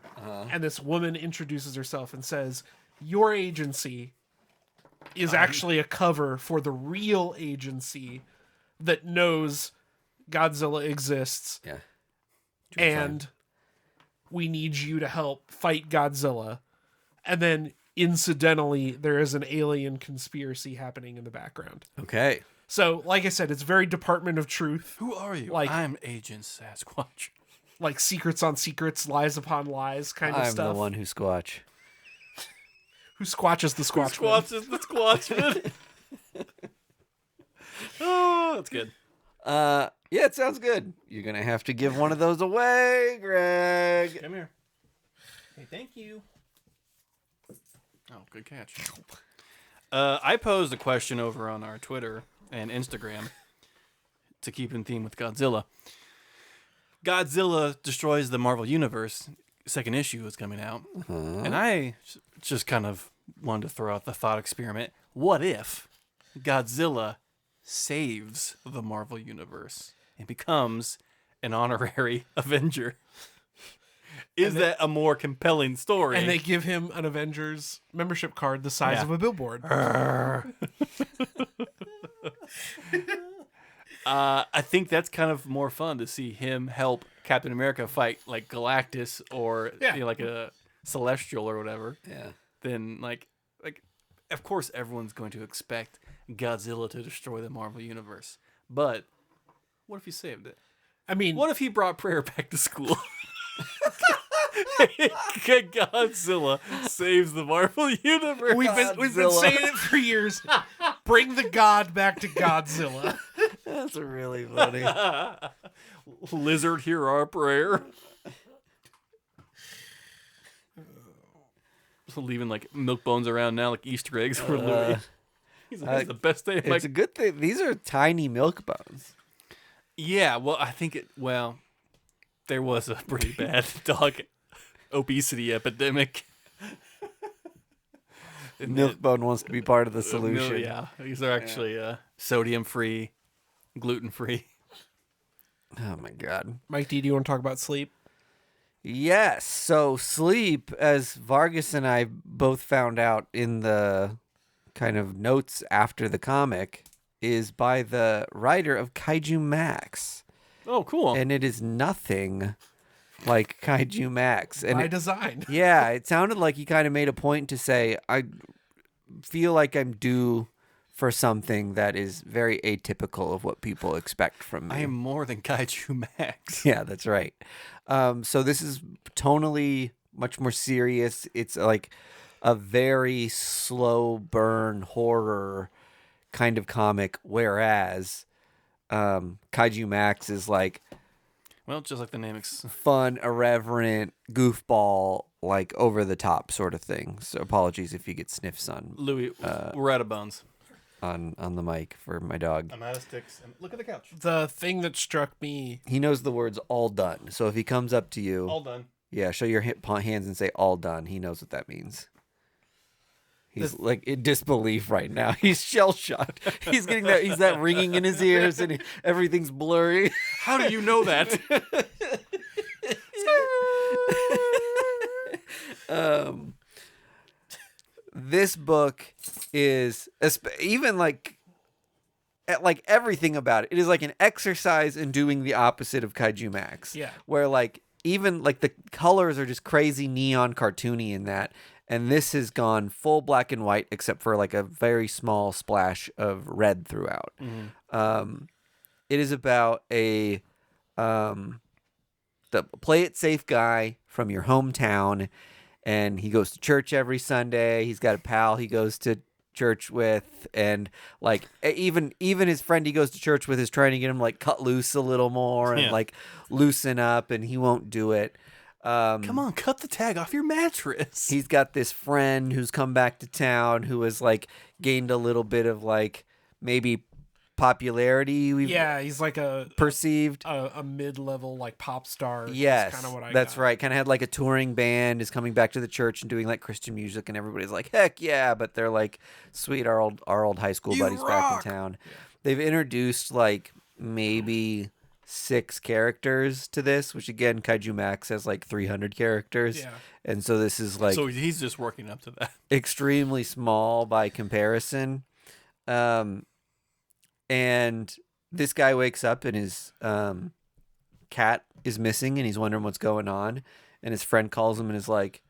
and this woman introduces herself and says, "Your agency is actually a cover for the real agency that knows Godzilla exists, Yeah. and we need you to help fight Godzilla." And then, incidentally, there is an alien conspiracy happening in the background. Okay. So, like I said, it's very Department of Truth. Who are you? Like- I'm Agent Sasquatch. Like secrets on secrets, lies upon lies kind of I'm stuff. the one who squatch. Who squatches the Squatchman? Squatch is the Squatchman. Oh, that's good. Yeah, it sounds good. You're gonna have to give one of those away, Greg. Come here. Hey, thank you. Oh, good catch. I posed a question over on our Twitter and Instagram to keep in theme with Godzilla. Godzilla destroys the Marvel Universe. Second issue is coming out. And I just kind of wanted to throw out the thought experiment. What if Godzilla saves the Marvel Universe and becomes an honorary Avenger? Is that a more compelling story? And they give him an Avengers membership card the size Yeah. of a billboard. I think that's kind of more fun to see him help Captain America fight like Galactus or Yeah. like a Celestial or whatever. Yeah. Then like of course everyone's going to expect Godzilla to destroy the Marvel Universe. But what if he saved it? I mean, What if he brought prayer back to school? Godzilla saves the Marvel Universe. we've been Godzilla. saying it for years. Bring the god back to Godzilla. That's really funny. Lizard, hear our prayer. Leaving like milk bones around now, like Easter eggs for Louis. He's like, "This is the best day of my." It's a good thing. These are tiny milk bones. Yeah, well, I think there was a pretty bad dog obesity epidemic. Milkbone wants to be part of the solution. Yeah, these are actually sodium free, gluten free. Oh my god. Mike D, do you want to talk about sleep? Yes. So Sleep, as Vargas and I both found out in the kind of notes after the comic, is by the writer of Kaiju Max. Oh, cool. And it is nothing like Kaiju Max. And By design. yeah, it sounded like he kind of made a point to say, I feel like I'm due for something that is very atypical of what people expect from me. I am more than Kaiju Max. Yeah, that's right. So this is tonally much more serious. It's like a very slow burn horror kind of comic, whereas Kaiju Max is like Well, just like the name. fun, irreverent, goofball, like over the top sort of thing. So apologies if you get sniffs Louis, we're out of bones. on the mic for my dog. I'm out of sticks. And look at the couch. The thing that struck me. He knows the words all done. So if he comes up to you, All done. yeah, show your hands and say all done. He knows what that means. He's like in disbelief right now. He's shell shocked. He's getting that. He's that ringing in his ears, and everything's blurry. How do you know that? This book is even like everything about it. It is like an exercise in doing the opposite of Kaiju Max. Yeah. Where like even like the colors are just crazy neon cartoony in that. And this has gone full black and white, except for like a very small splash of red throughout. It is about the play it safe guy from your hometown, and he goes to church every Sunday. He's got a pal he goes to church with, and like even his friend he goes to church with is trying to get him like cut loose a little more and like loosen up, and he won't do it. Come on, cut the tag off your mattress. He's got this friend who's come back to town who has like gained a little bit of like maybe popularity. He's like a perceived a mid-level like pop star. Yes, kind of what I that's got. right. Kind of had like a touring band, is coming back to the church and doing like Christian music, and everybody's like, heck yeah! But they're like, sweet, our old high school buddies back in town. Yeah. They've introduced like maybe 6 characters to this, which again, Kaiju Max has like 300 characters. Yeah. And so this is like... So he's just working up to that. Extremely small by comparison. And this guy wakes up and his cat is missing and he's wondering what's going on. And his friend calls him and is like,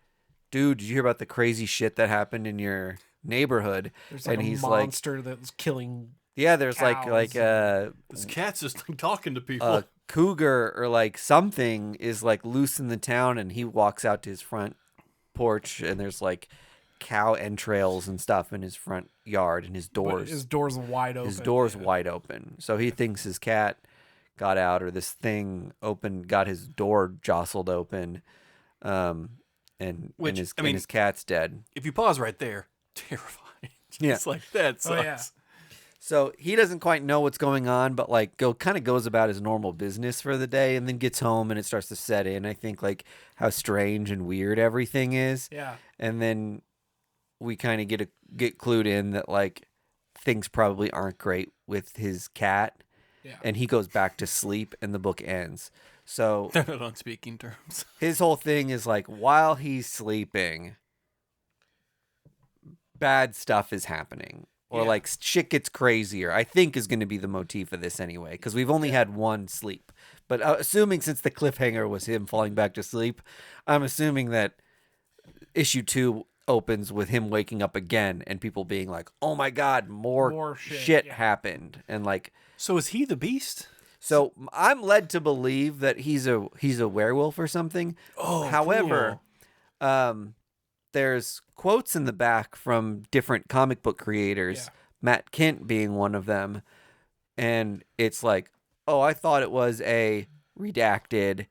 dude, did you hear about the crazy shit that happened in your neighborhood? There's like and a he's monster that's killing... Yeah, there's cows. like this cat's just talking to people. A cougar or like something is like loose in the town, and he walks out to his front porch, and there's like cow entrails and stuff in his front yard, and his door's wide open. His door's wide open, so he thinks his cat got out, or this thing got his door jostled open, and his cat's dead. If you pause right there, terrifying. It's like that sucks. Oh, yeah. So he doesn't quite know what's going on, but like kind of goes about his normal business for the day, and then gets home and it starts to set in. I think like how strange and weird everything is. Yeah. And then we kind of get clued in that like things probably aren't great with his cat. Yeah. And he goes back to sleep and the book ends. So they're not on speaking terms. His whole thing is like while he's sleeping, bad stuff is happening. Or like shit gets crazier, I think is going to be the motif of this anyway, because we've only had one sleep. But assuming since the cliffhanger was him falling back to sleep, I'm assuming that issue 2 opens with him waking up again and people being like, "Oh my god, more shit happened." And like, so is he the beast? So I'm led to believe that he's a werewolf or something. Oh, however, cool. There's quotes in the back from different comic book creators, Matt Kent being one of them. And it's like, oh, I thought it was a redacted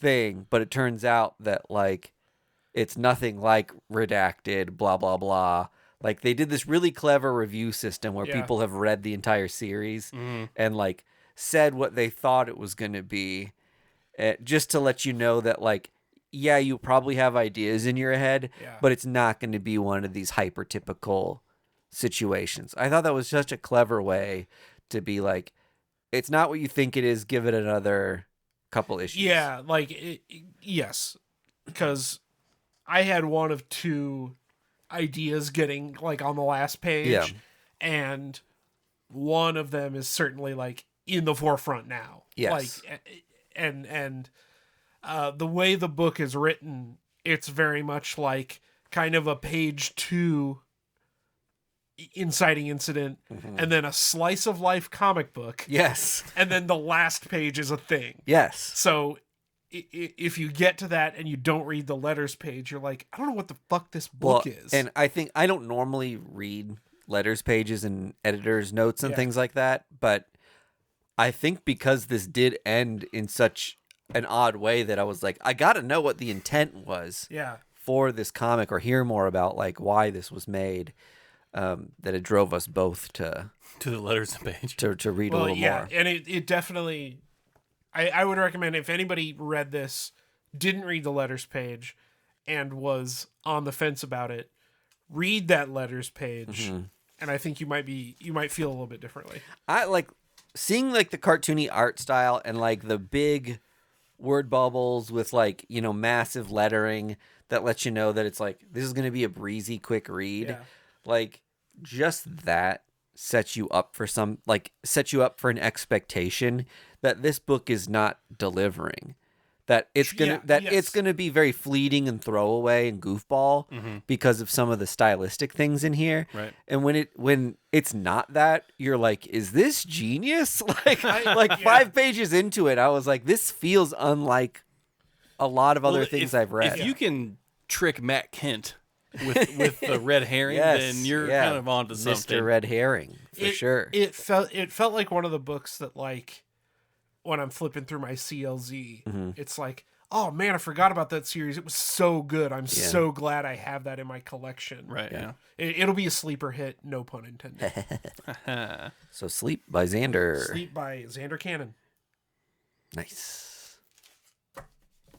thing, but it turns out that like it's nothing like redacted, blah, blah, blah. Like they did this really clever review system where people have read the entire series and like said what they thought it was going to be, just to let you know that like, yeah, you probably have ideas in your head, but it's not going to be one of these hyper-typical situations. I thought that was such a clever way to be like, it's not what you think it is, give it another couple issues. Yeah, like, yes. Because I had one of 2 ideas getting, like, on the last page, and one of them is certainly, like, in the forefront now. Yes. Like, and the way the book is written, it's very much like kind of a page 2 inciting incident, and then a slice of life comic book. Yes. And then the last page is a thing. Yes. So if you get to that and you don't read the letters page, you're like, I don't know what the fuck this book is. And I think I don't normally read letters pages and editor's notes and things like that, but I think because this did end in such an odd way that I was like, I gotta know what the intent was for this comic, or hear more about like why this was made, that it drove us both to the letters page to read a little more. And it definitely, I would recommend, if anybody read this, didn't read the letters page, and was on the fence about it, read that letters page, and I think you might feel a little bit differently. I like seeing like the cartoony art style and like the big word bubbles with like, you know, massive lettering that lets you know that it's like, this is going to be a breezy, quick read. Like just that sets you up for an expectation that this book is not delivering. that it's gonna yes. it's gonna be very fleeting and throwaway and goofball because of some of the stylistic things in here. Right. And when it's not that, you're like, is this genius? Like 5 pages into it, I was like, this feels unlike a lot of other things I've read. If you can trick Matt Kent with the red herring, Yes, then you're kind of onto something. Mr. Red Herring, for sure. It felt like one of the books that, like, when I'm flipping through my CLZ, it's like, oh man, I forgot about that series. It was so good. I'm so glad I have that in my collection. Right. Yeah. It'll be a sleeper hit, no pun intended. So Sleep by Zander. Sleep by Zander Cannon. Nice.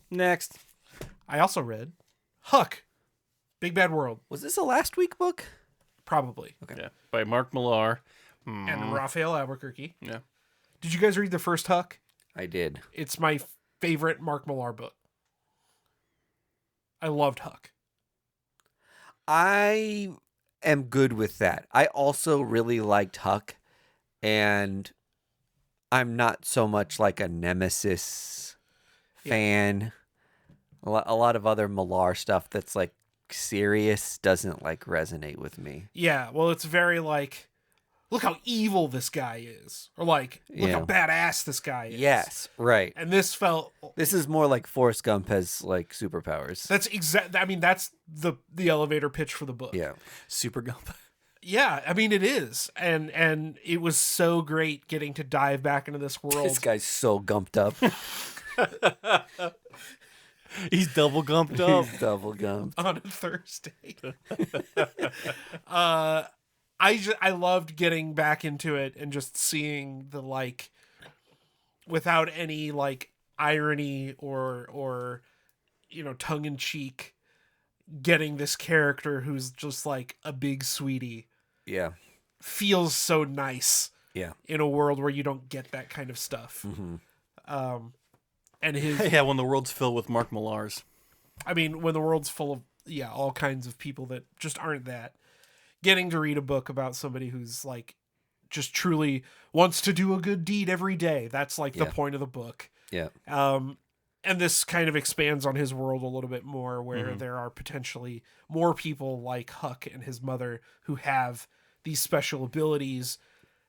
Next. I also read Huck, Big Bad World. Was this a last week book? Probably. Okay. Yeah. By Mark Millar. And Raphael Albuquerque. Yeah. Did you guys read the first Huck? I did. It's my favorite Mark Millar book. I loved Huck. I am good with that. I also really liked Huck, and I'm not so much like a Nemesis fan. A lot of other Millar stuff that's like serious doesn't like resonate with me. Yeah, well, it's very like, look how evil this guy is, or like, look how badass this guy is. Yes, right. And this This is more like Forrest Gump has like superpowers. That's exact. I mean, that's the elevator pitch for the book. Yeah. Super Gump. Yeah, I mean it is, and it was so great getting to dive back into this world. This guy's so gumped up. He's double gumped up. He's double gumped. On a Thursday. I loved getting back into it and just seeing the, like, without any like irony or you know, tongue in cheek, getting this character who's just like a big sweetie. Yeah. Feels so nice. Yeah. In a world where you don't get that kind of stuff. And his when the world's filled with Mark Millars. I mean, when the world's full of all kinds of people that just aren't that. Getting to read a book about somebody who's like just truly wants to do a good deed every day. That's like the point of the book. Yeah. And this kind of expands on his world a little bit more, where there are potentially more people like Huck and his mother who have these special abilities.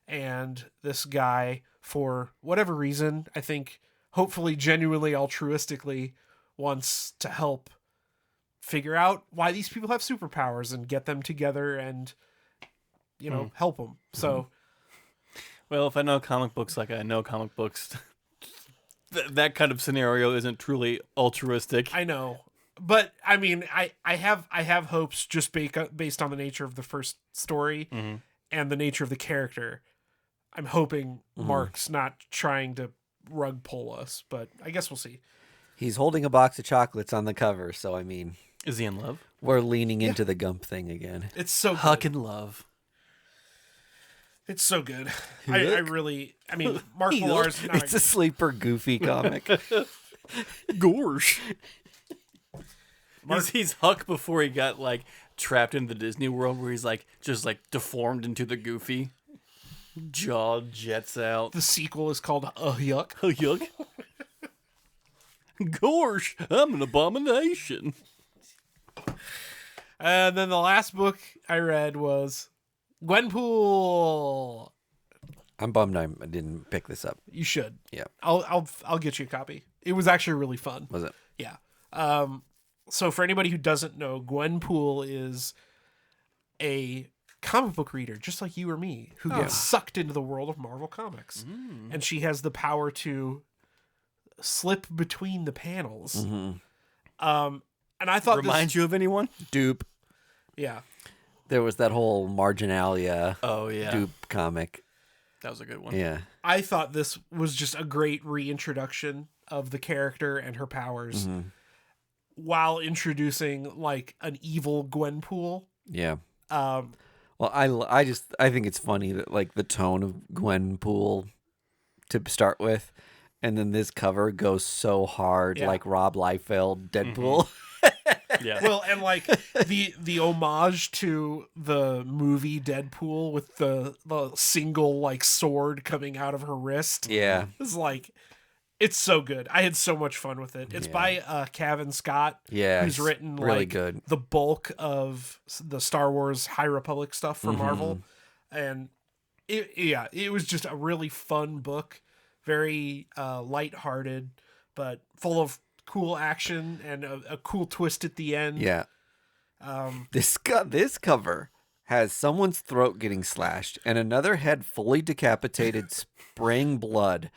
And this guy, for whatever reason, I think hopefully genuinely altruistically, wants to help figure out why these people have superpowers and get them together and, you know, help them. So, well, if I know comic books like I know comic books, that kind of scenario isn't truly altruistic. I know, but I mean, I have hopes just based on the nature of the first story and the nature of the character. I'm hoping Mark's not trying to rug pull us, but I guess we'll see. He's holding a box of chocolates on the cover, so I mean, Is he in love? we're leaning into the Gump thing again. It's so Huck good. and love. It's so good. I mean, Mark Millar's not It's a sleeper goofy comic. Gorsh. He's Huck before he got like trapped in the Disney World, where he's like just like deformed into the Goofy. Jaw jets out. The sequel is called Yuck. Oh, yuck. Gorsh, I'm an abomination. And then the last book I read was Gwenpool. I'm bummed I didn't pick this up. You should. Yeah. I'll get you a copy. It was actually really fun. Was it? Yeah. So for anybody who doesn't know, Gwenpool is a comic book reader, just like you or me, who gets sucked into the world of Marvel Comics. And she has the power to slip between the panels. And I thought Reminds you of anyone? Dupe. Yeah. There was that whole Marginalia Oh, yeah. Dupe comic. That was a good one. Yeah. I thought this was just a great reintroduction of the character and her powers while introducing like an evil Gwenpool. Yeah. Well, I think it's funny that like the tone of Gwenpool to start with, and then this cover goes so hard, like Rob Liefeld Deadpool. Yeah. Well, and like the homage to the movie Deadpool with the single like sword coming out of her wrist. Yeah. It's like It's so good. I had so much fun with it. It's by Cavan Scott, who's written really good. the bulk of the Star Wars High Republic stuff for Marvel, and it was just a really fun book, very lighthearted, but full of cool action and a cool twist at the end. Yeah. This cover has someone's throat getting slashed and another head fully decapitated, spraying blood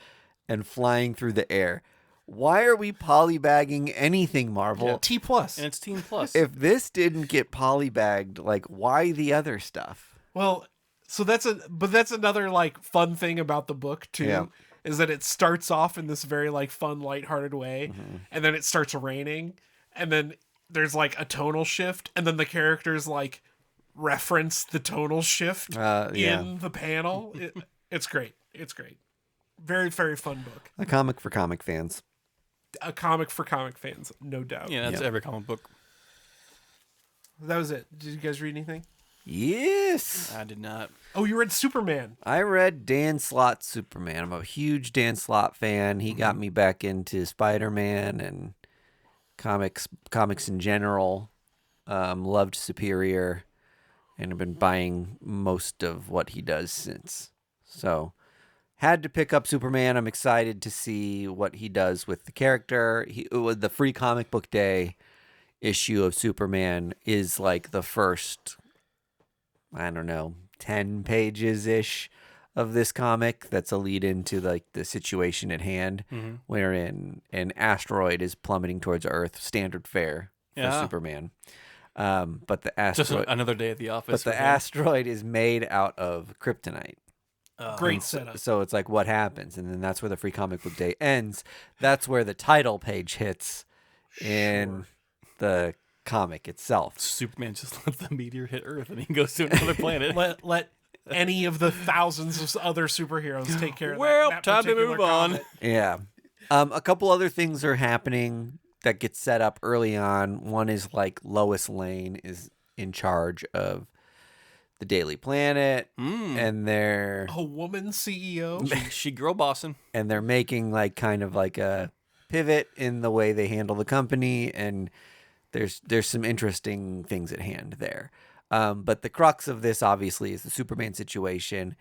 and flying through the air. Why are we polybagging anything, Marvel? Yeah, T+. And it's Team Plus. If this didn't get polybagged, like, why the other stuff? Well, so that's another like fun thing about the book too, is that it starts off in this very like fun, lighthearted way, and then it starts raining, and then there's like a tonal shift, and then the characters like reference the tonal shift in the panel. It's great. It's great. Very, very fun book. A comic for comic fans. A comic for comic fans, no doubt. Yeah, that's every comic book. That was it. Did you guys read anything? Yes. I did not. Oh, you read Superman. I read Dan Slott's Superman. I'm a huge Dan Slott fan. He got me back into Spider-Man and comics in general. Loved Superior, and I've been buying most of what he does since. So, had to pick up Superman. I'm excited to see what he does with the character. The Free Comic Book Day issue of Superman is like the first, I don't know, 10 pages-ish of this comic that's a lead into like the situation at hand, wherein an asteroid is plummeting towards Earth, standard fare for Superman. But the asteroid, just another day at the office. But the asteroid is made out of kryptonite. Great setup. So it's like, what happens? And then that's where the Free Comic Book Day ends. That's where the title page hits in the comic itself. Superman just lets the meteor hit Earth and he goes to another planet. Let any of the thousands of other superheroes take care of that time to move on. Yeah. A couple other things are happening that get set up early on. One is like Lois Lane is in charge of the Daily Planet, and they're a woman CEO. She girl bossing, and they're making like kind of like a pivot in the way they handle the company, and there's some interesting things at hand there. But the crux of this obviously is the Superman situation.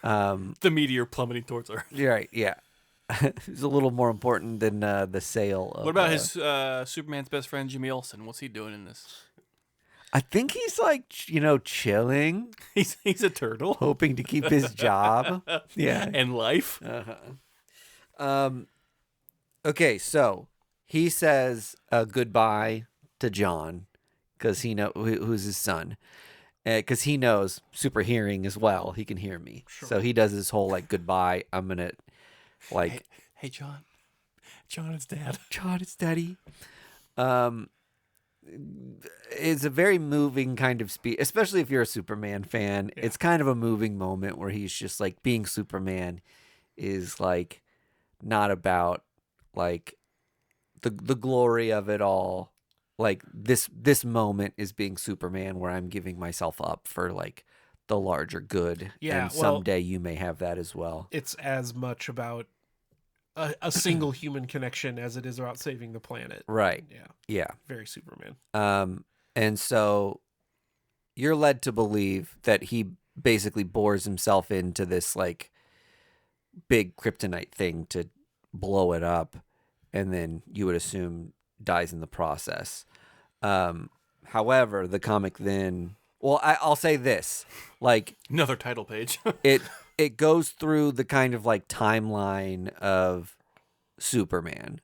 The meteor plummeting towards Earth. Right? Yeah, it's a little more important than the sale. Of, what about his Superman's best friend Jimmy Olsen? What's he doing in this? I think he's like, chilling. He's a turtle, hoping to keep his job. Yeah, and life. Okay, so he says goodbye to John because he who's his son, because he knows super hearing as well. He can hear me, so he does this whole like goodbye. I'm gonna like, hey John, it's Dad. John, it's Daddy. It's a very moving kind of speech, especially if you're a Superman fan. Yeah. It's kind of a moving moment where he's just like, being Superman is like not about like the glory of it all. Like this moment is being Superman, where I'm giving myself up for like the larger good. Yeah, and someday you may have that as well. It's as much about a single human connection as it is about saving the planet. Right. Yeah. Yeah. Very Superman. And so you're led to believe that he basically bores himself into this like big kryptonite thing to blow it up, and then you would assume dies in the process. However, the comic then, I'll say this, like another title page. It goes through the kind of like timeline of Superman,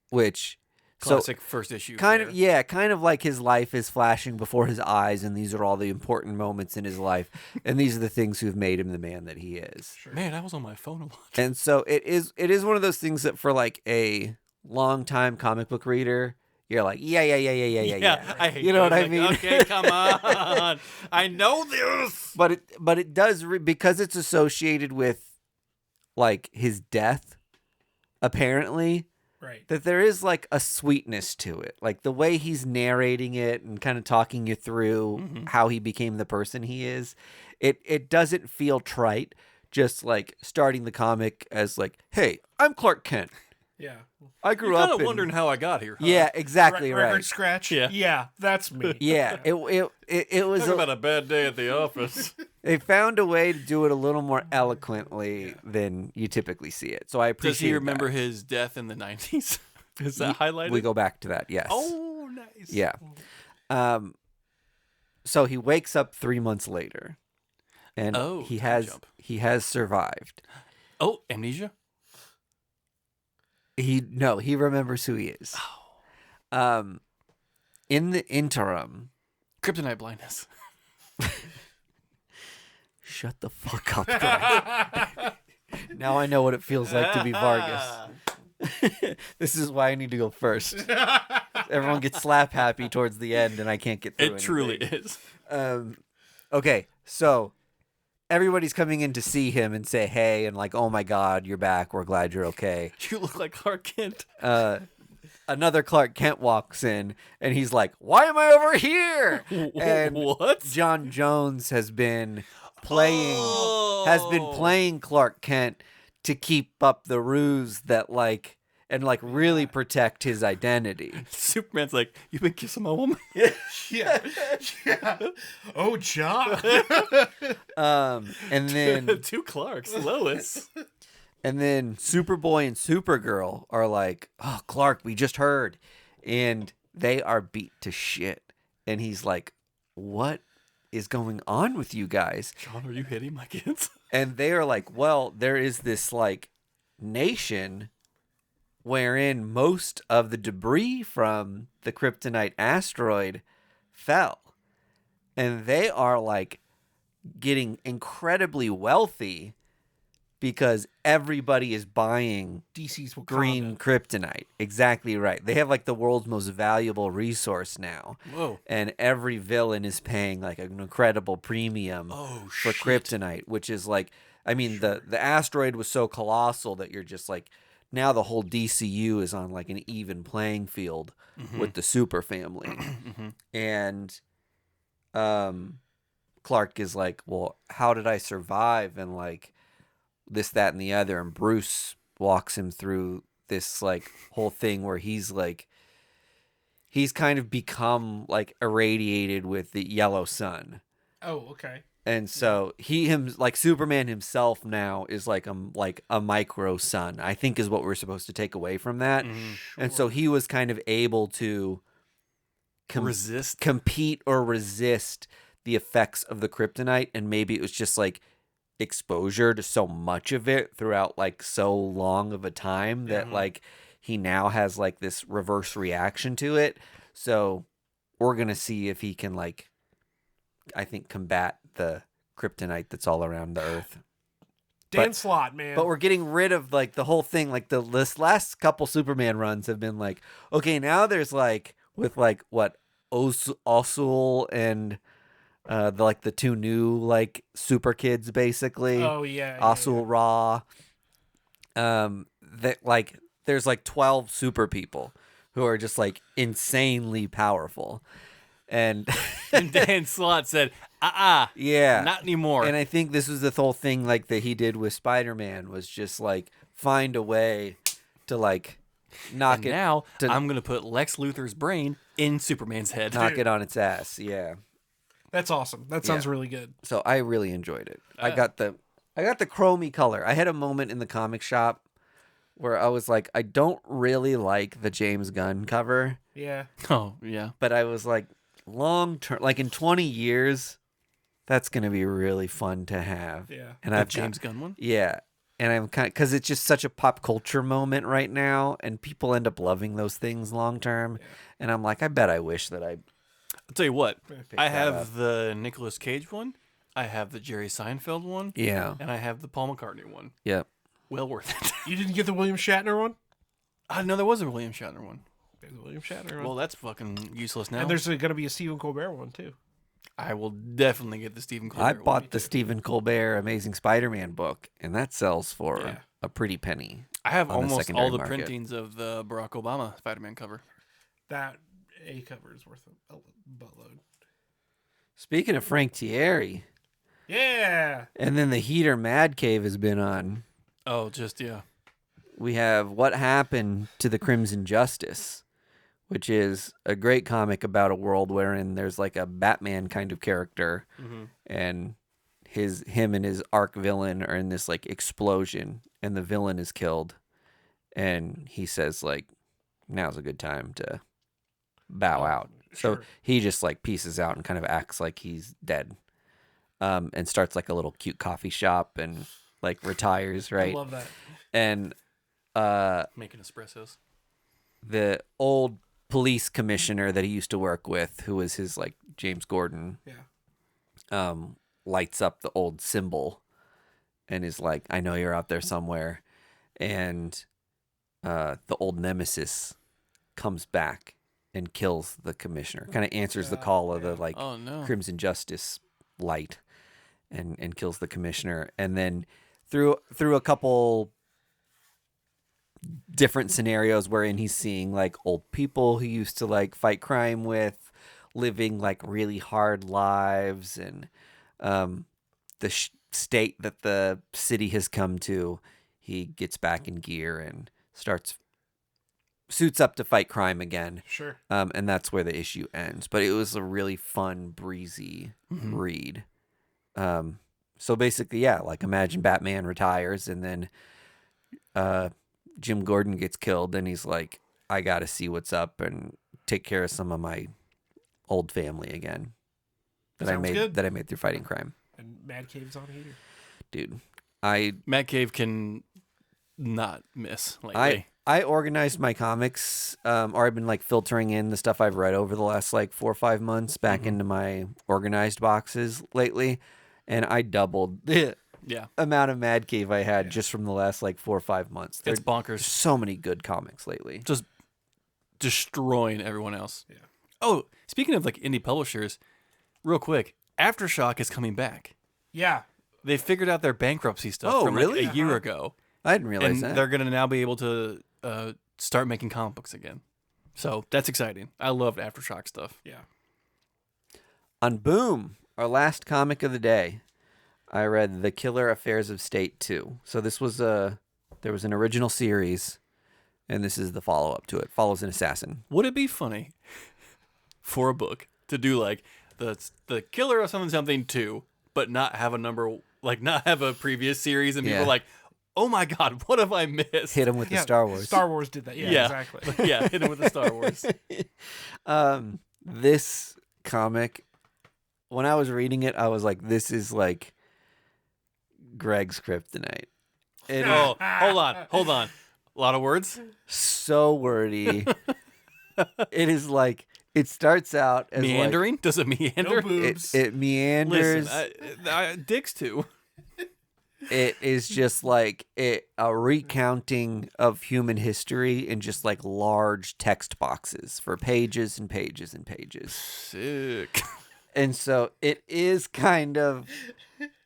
which classic first issue. Kind of like his life is flashing before his eyes, and these are all the important moments in his life, and these are the things who've made him the man that he is. Sure. Man, I was on my phone a lot. And so it is one of those things that for like a long-time comic book reader, you're like, yeah. I hate what I like, mean? Okay, come on. I know this. But it does because it's associated with like his death, apparently. Right. That there is like a sweetness to it. Like the way he's narrating it and kind of talking you through how he became the person he is. It doesn't feel trite, just like starting the comic as like, hey, I'm Clark Kent. Yeah. I grew You're up kind of in... wondering how I got here. Huh? Yeah, exactly Record right. scratch. Yeah. Yeah, that's me. Yeah, it was... Talk about a bad day at the office. They found a way to do it a little more eloquently than you typically see it. So I appreciate Does he remember that. his death in the 90s? Is that highlighted? We go back to that, yes. Oh, nice. Yeah. So he wakes up 3 months later, and he has survived. Oh, amnesia? He remembers who he is. In the interim, Kryptonite blindness. shut the fuck up, guy. Now I know what it feels like to be Vargas. This is why I need to go first. Everyone gets slap happy towards the end, and I can't get through It truly is. Okay, so everybody's coming in to see him and say hey, and like, oh my God, you're back. We're glad you're okay. You look like Clark Kent. Another Clark Kent walks in, and he's like, why am I over here? And what? John Jones has been playing Clark Kent to keep up the ruse that really protect his identity. Superman's like, you've been kissing my woman? Yeah. Oh, John. And then Two Clarks, Lois. And then Superboy and Supergirl are like, oh, Clark, we just heard. And they are beat to shit. And he's like, what is going on with you guys? John, are you hitting my kids? And they are like, well, there is this like nation wherein most of the debris from the kryptonite asteroid fell. And they are like getting incredibly wealthy because everybody is buying DC's Wakanda. green kryptonite. Exactly right. They have like the world's most valuable resource now. Whoa. And every villain is paying like an incredible premium for kryptonite, which is like, I mean, the asteroid was so colossal that you're just like, now the whole DCU is on like an even playing field with the super family. And Clark is like, well, how did I survive? And like this, that, and the other. And Bruce walks him through this like whole thing where he's like, he's kind of become like irradiated with the yellow sun. Oh, okay. And so like Superman himself now is like a micro sun, I think is what we're supposed to take away from that. And so he was kind of able to compete or resist the effects of the kryptonite. And maybe it was just like exposure to so much of it throughout like so long of a time that like he now has like this reverse reaction to it. So we're going to see if he can like, I think, combat the kryptonite that's all around the earth. Slott, man. But we're getting rid of like the whole thing. Like this last couple Superman runs have been like, okay, now there's like with like what Osul and the two new like super kids basically. Oh yeah. Osul Ra. That like there's like 12 super people who are just like insanely powerful. And Dan Slott said, yeah, not anymore. And I think this was the whole thing like that he did with Spider-Man was just like find a way to like knock it. Now I'm going to put Lex Luthor's brain in Superman's head. Knock it on its ass. Yeah. That's awesome. That sounds really good. So I really enjoyed it. I got the chromey color. I had a moment in the comic shop where I was like, I don't really like the James Gunn cover. Yeah. Oh, yeah. But I was like, long term, like in 20 years, that's going to be really fun to have. Yeah. And I've James Gunn one? Yeah. And I'm kind of, because it's just such a pop culture moment right now, and people end up loving those things long term. Yeah. And I'm like, I bet I wish that I'll tell you what, I have the Nicolas Cage one, I have the Jerry Seinfeld one, and I have the Paul McCartney one. Yep. Well worth it. You didn't get the William Shatner one? No, there was a William Shatner one. There's a William Shatner one. Well, that's fucking useless now. And there's going to be a Stephen Colbert one too. I will definitely get the Stephen Colbert one. I bought the too. Stephen Colbert Amazing Spider-Man book, and that sells for a pretty penny. I have almost all the market. printings of the Barack Obama Spider-Man cover. That A cover is worth a buttload. Speaking of Frank Thierry. Yeah. And then the Heater Mad Cave has been on. Oh, just, yeah. we have What Happened to the Crimson Justice, which is a great comic about a world wherein there's like a Batman kind of character, and him and his arch villain are in this like explosion, and the villain is killed, and he says like, now's a good time to bow out. So he just like pieces out and kind of acts like he's dead, and starts like a little cute coffee shop and like retires, right? I love that. And Making espressos. the old police commissioner that he used to work with, who was his like James Gordon, lights up the old symbol and is like, I know you're out there somewhere. And the old nemesis comes back and kills the commissioner, kind of answers the call of the like Crimson Justice light, and kills the commissioner. And then through a couple different scenarios wherein he's seeing like old people he used to like fight crime with living like really hard lives, and the state that the city has come to, he gets back in gear and suits up to fight crime again. Sure. And that's where the issue ends. But it was a really fun, breezy read. So basically, yeah, like imagine Batman retires and then Jim Gordon gets killed, and he's like, I got to see what's up and take care of some of my old family again that I made through fighting crime. And Mad Cave's on here. Dude, Mad Cave can not miss lately. I organized my comics, or I've been like filtering in the stuff I've read over the last like 4 or 5 months back into my organized boxes lately, and I doubled the amount of Mad Cave I had just from the last like 4 or 5 months. It's bonkers. So many good comics lately. Just destroying everyone else. Yeah. Oh, speaking of like indie publishers, real quick, Aftershock is coming back. Yeah. They figured out their bankruptcy stuff from really? like a year ago. I didn't realize that. And they're going to now be able to start making comic books again. So that's exciting. I loved Aftershock stuff. Yeah. On Boom, our last comic of the day, I read The Killer Affairs of State 2. So this was there was an original series, and this is the follow-up to it. Follows an assassin. Would it be funny for a book to do like the Killer of something 2, but not have a number, like not have a previous series, and people are like, oh my God, what have I missed? Hit him with the Star Wars. Star Wars did that. Yeah, exactly. Yeah, hit him with the Star Wars. This comic, when I was reading it, I was like, this is like Greg's kryptonite. Hold on. A lot of words. So wordy. It is like, it starts out as meandering. Like, does it meander? No boobs. It meanders. Listen, dicks too. It is just like a recounting of human history in just like large text boxes for pages and pages and pages. Sick. And so it is kind of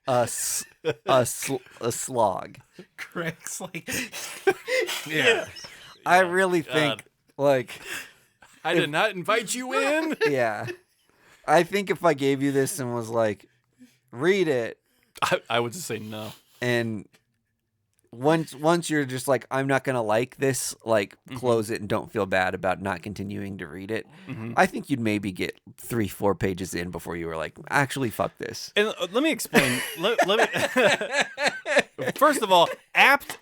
a slog. Greg's like, yeah. I really think like I did not invite you in. Yeah. I think if I gave you this and was like, read it, I would just say no. And once you're just like, I'm not gonna like this, like close it and don't feel bad about not continuing to read it. I think you'd maybe get 3-4 pages in before you were like, actually, fuck this. And let me explain. let me. First of all, apt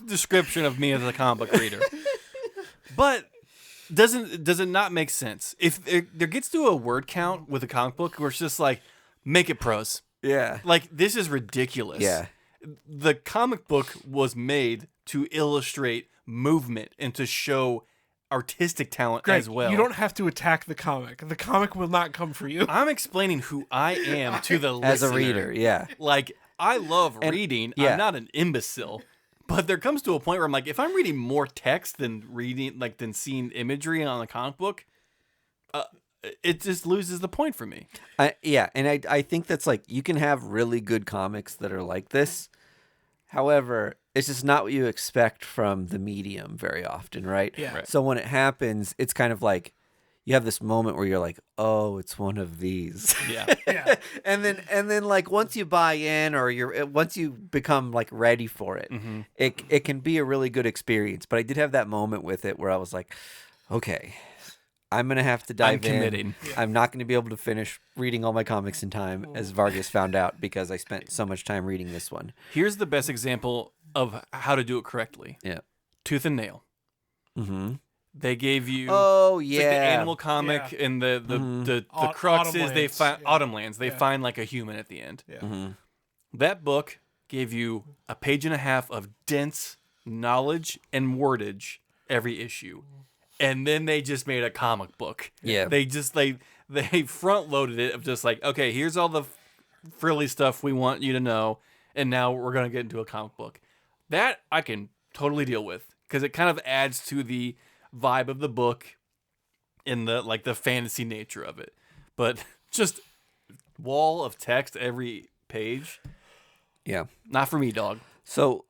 description of me as a comic book reader, but does it not make sense if there gets to a word count with a comic book where it's just like, make it prose. Yeah, like this is ridiculous. Yeah. The comic book was made to illustrate movement and to show artistic talent Greg, as well. You don't have to attack the comic. The comic will not come for you. I'm explaining who I am to the listener. As a reader, yeah. Like, I love reading. Yeah. I'm not an imbecile. But there comes to a point where I'm like, if I'm reading more text than seeing imagery on a comic book, it just loses the point for me. And I think that's like, you can have really good comics that are like this. However, it's just not what you expect from the medium very often, right? Yeah. Right. So when it happens, it's kind of like you have this moment where you're like, oh, it's one of these. Yeah. Yeah. and then like once you buy in or once you become like ready for it, Mm-hmm. it can be a really good experience. But I did have that moment with it where I was like, okay, I'm going to have to dive in. committing. I'm not going to be able to finish reading all my comics in time, as Vargas found out because I spent so much time reading this one. Here's the best example of how to do it correctly. Yeah. Tooth and Nail. Mm-hmm. They gave you Oh, it's yeah. like the animal comic Yeah. and the crux is they Autumnlands, find yeah. Autumnlands. They Yeah. find like a human at the end. Yeah. Mm-hmm. That book gave you a page and a half of dense knowledge and wordage every issue. And then they just made a comic book. Yeah. They just they front loaded it of just like, okay, here's all the frilly stuff we want you to know, and now we're gonna get into a comic book. That I can totally deal with because it kind of adds to the vibe of the book in the like the fantasy nature of it. But just wall of text every page, Yeah. not for me, dog. So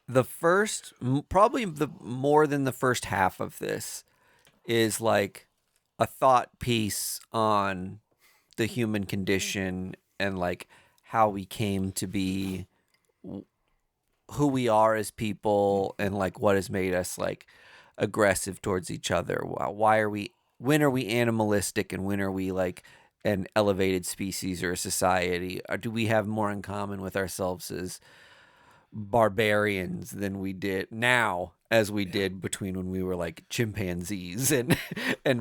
the first, probably the more than the first half of this is like a thought piece on the human condition and like how we came to be who we are as people and like what has made us like aggressive towards each other. When are we animalistic and when are we like an elevated species or a society? Or do we have more in common with ourselves as barbarians than we did now as we did between when we were like chimpanzees and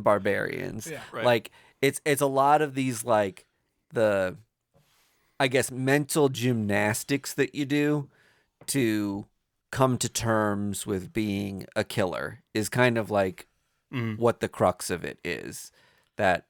barbarians? Yeah. Right. Like it's a lot of these like the I guess mental gymnastics that you do to come to terms with being a killer is kind of like what the crux of it is. That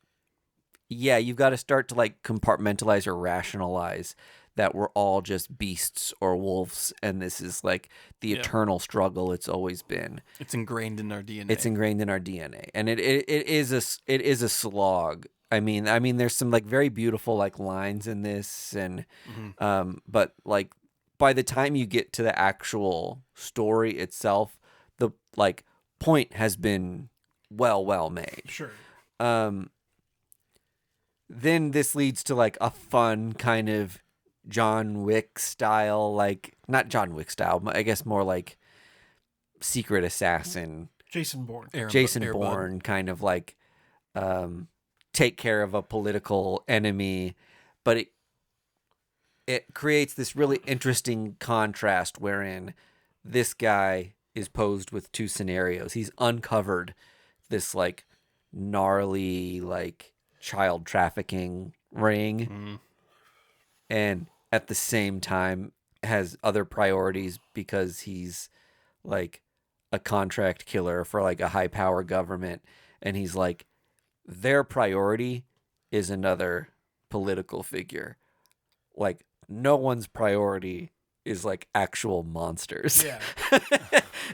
yeah, you've got to start to like compartmentalize or rationalize that we're all just beasts or wolves, and this is like the eternal struggle it's always been. It's ingrained in our DNA. It's ingrained in our DNA, and it is a slog. I mean, there's some like very beautiful like lines in this, and but like by the time you get to the actual story itself, the like point has been well made. Sure. Then this leads to like a fun kind of John Wick style, like not John Wick style, but I guess more like secret assassin, Jason Bourne. Jason Bourne kind of like take care of a political enemy, but it creates this really interesting contrast wherein this guy is posed with two scenarios. He's uncovered this like gnarly like child trafficking ring and at the same time has other priorities because he's like a contract killer for like a high power government, and he's like their priority is another political figure. Like no one's priority is like actual monsters. Yeah.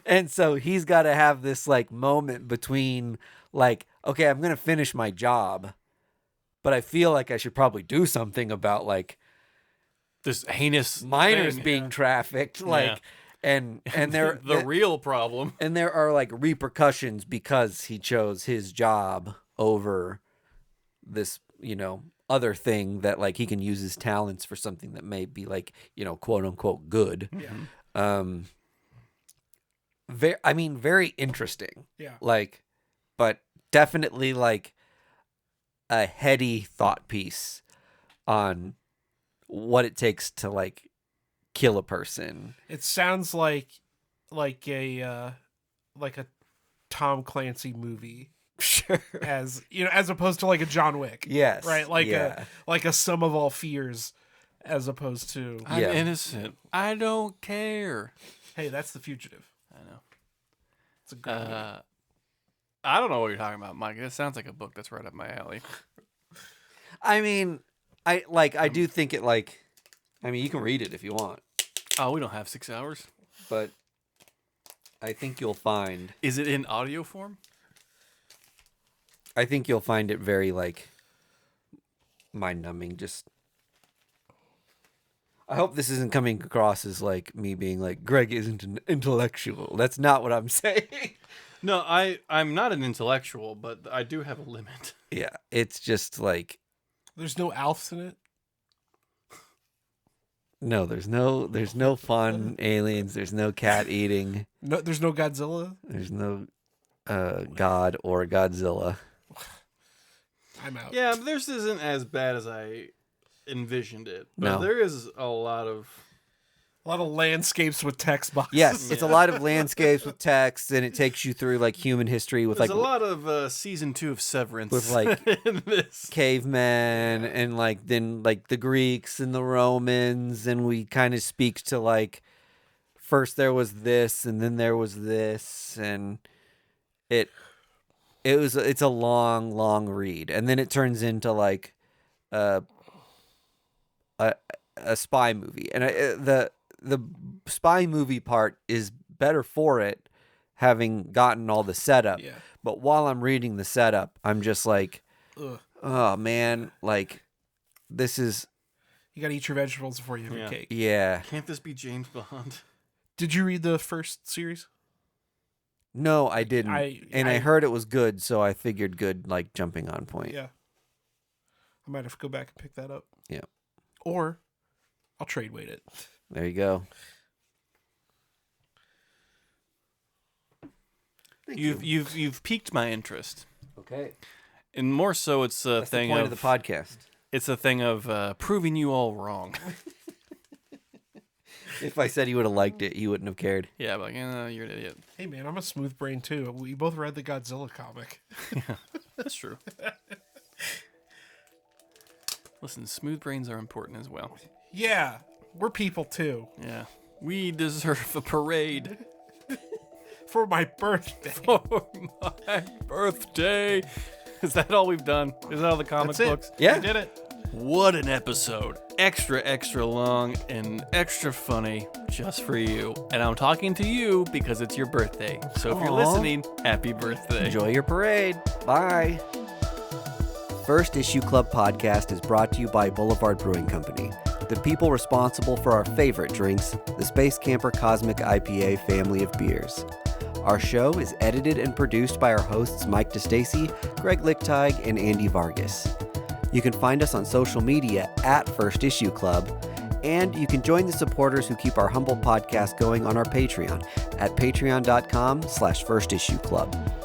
And so he's got to have this like moment between like, okay, I'm going to finish my job, but I feel like I should probably do something about like this heinous minors thing. being trafficked, like, and there the real problem. and there are like repercussions because he chose his job over this, other thing that like he can use his talents for something that may be like, quote unquote good. Yeah. Very interesting. Yeah. Like, but definitely like a heady thought piece on what it takes to like kill a person. It sounds like a Tom Clancy movie, Sure. as opposed to like a John Wick. Yes. Right. Like yeah. a Sum of All Fears, as opposed to I'm Yeah. innocent. I don't care. hey, that's The Fugitive. I know. It's a good movie. I don't know what you're talking about, Mike. It sounds like a book that's right up my alley. I mean, I do think it like, you can read it if you want, Oh, we don't have 6 hours. but I think you'll find Is it in audio form? it very like mind numbing. Just, I hope this isn't coming across as like me being like Greg isn't an intellectual. That's not what I'm saying. No, I'm not an intellectual, but I do have a limit. Yeah, it's just like There's no Alfs in it. no, there's no fun aliens. There's no cat eating. No, there's no Godzilla. There's no God or Godzilla. I'm out. Yeah, but this isn't as bad as I envisioned it. But No. there is a lot of landscapes with text boxes. Yes, it's a lot of landscapes with text, and it takes you through like human history with there's like a lot of season 2 of Severance with, like, in this. cavemen and like then like the Greeks and the Romans, and we kind of speak to like first there was this and then there was this, and it's a long read, and then it turns into like a spy movie, and the spy movie part is better for it, having gotten all the setup. Yeah. But while I'm reading the setup, I'm just like, Ugh. oh man, like this is You gotta eat your vegetables before you have your cake. yeah. Can't this be James Bond? Did you read the first series? No, I didn't. I I heard it was good, so I figured good like jumping on point. Yeah. I might have to go back and pick that up. Yeah. Or I'll trade weight it. There you go. You've piqued my interest, Okay. and more so, it's a That's the thing point of of the podcast. It's a thing of proving you all wrong. If I said he would have liked it, he wouldn't have cared. Yeah, but you're an idiot. Hey man, I'm a smooth brain too. We both read the Godzilla comic. That's true. Listen, smooth brains are important as well. Yeah, we're people too. Yeah, we deserve a parade For my birthday. for my birthday. Is that all we've done? Is that all the comic That's it. books? Yeah. We did it. What an episode. Extra long and extra funny just for you. And I'm talking to you because it's your birthday. So if you're Aw. listening, happy birthday. Enjoy your parade. Bye. First Issue Club podcast is brought to you by Boulevard Brewing Company, the people responsible for our favorite drinks, the Space Camper Cosmic IPA family of beers. Our show is edited and produced by our hosts Mike DeStacy, Greg Lichtig, and Andy Vargas. You can find us on social media at First Issue Club, and you can join the supporters who keep our humble podcast going on our Patreon at patreon.com/firstissueclub.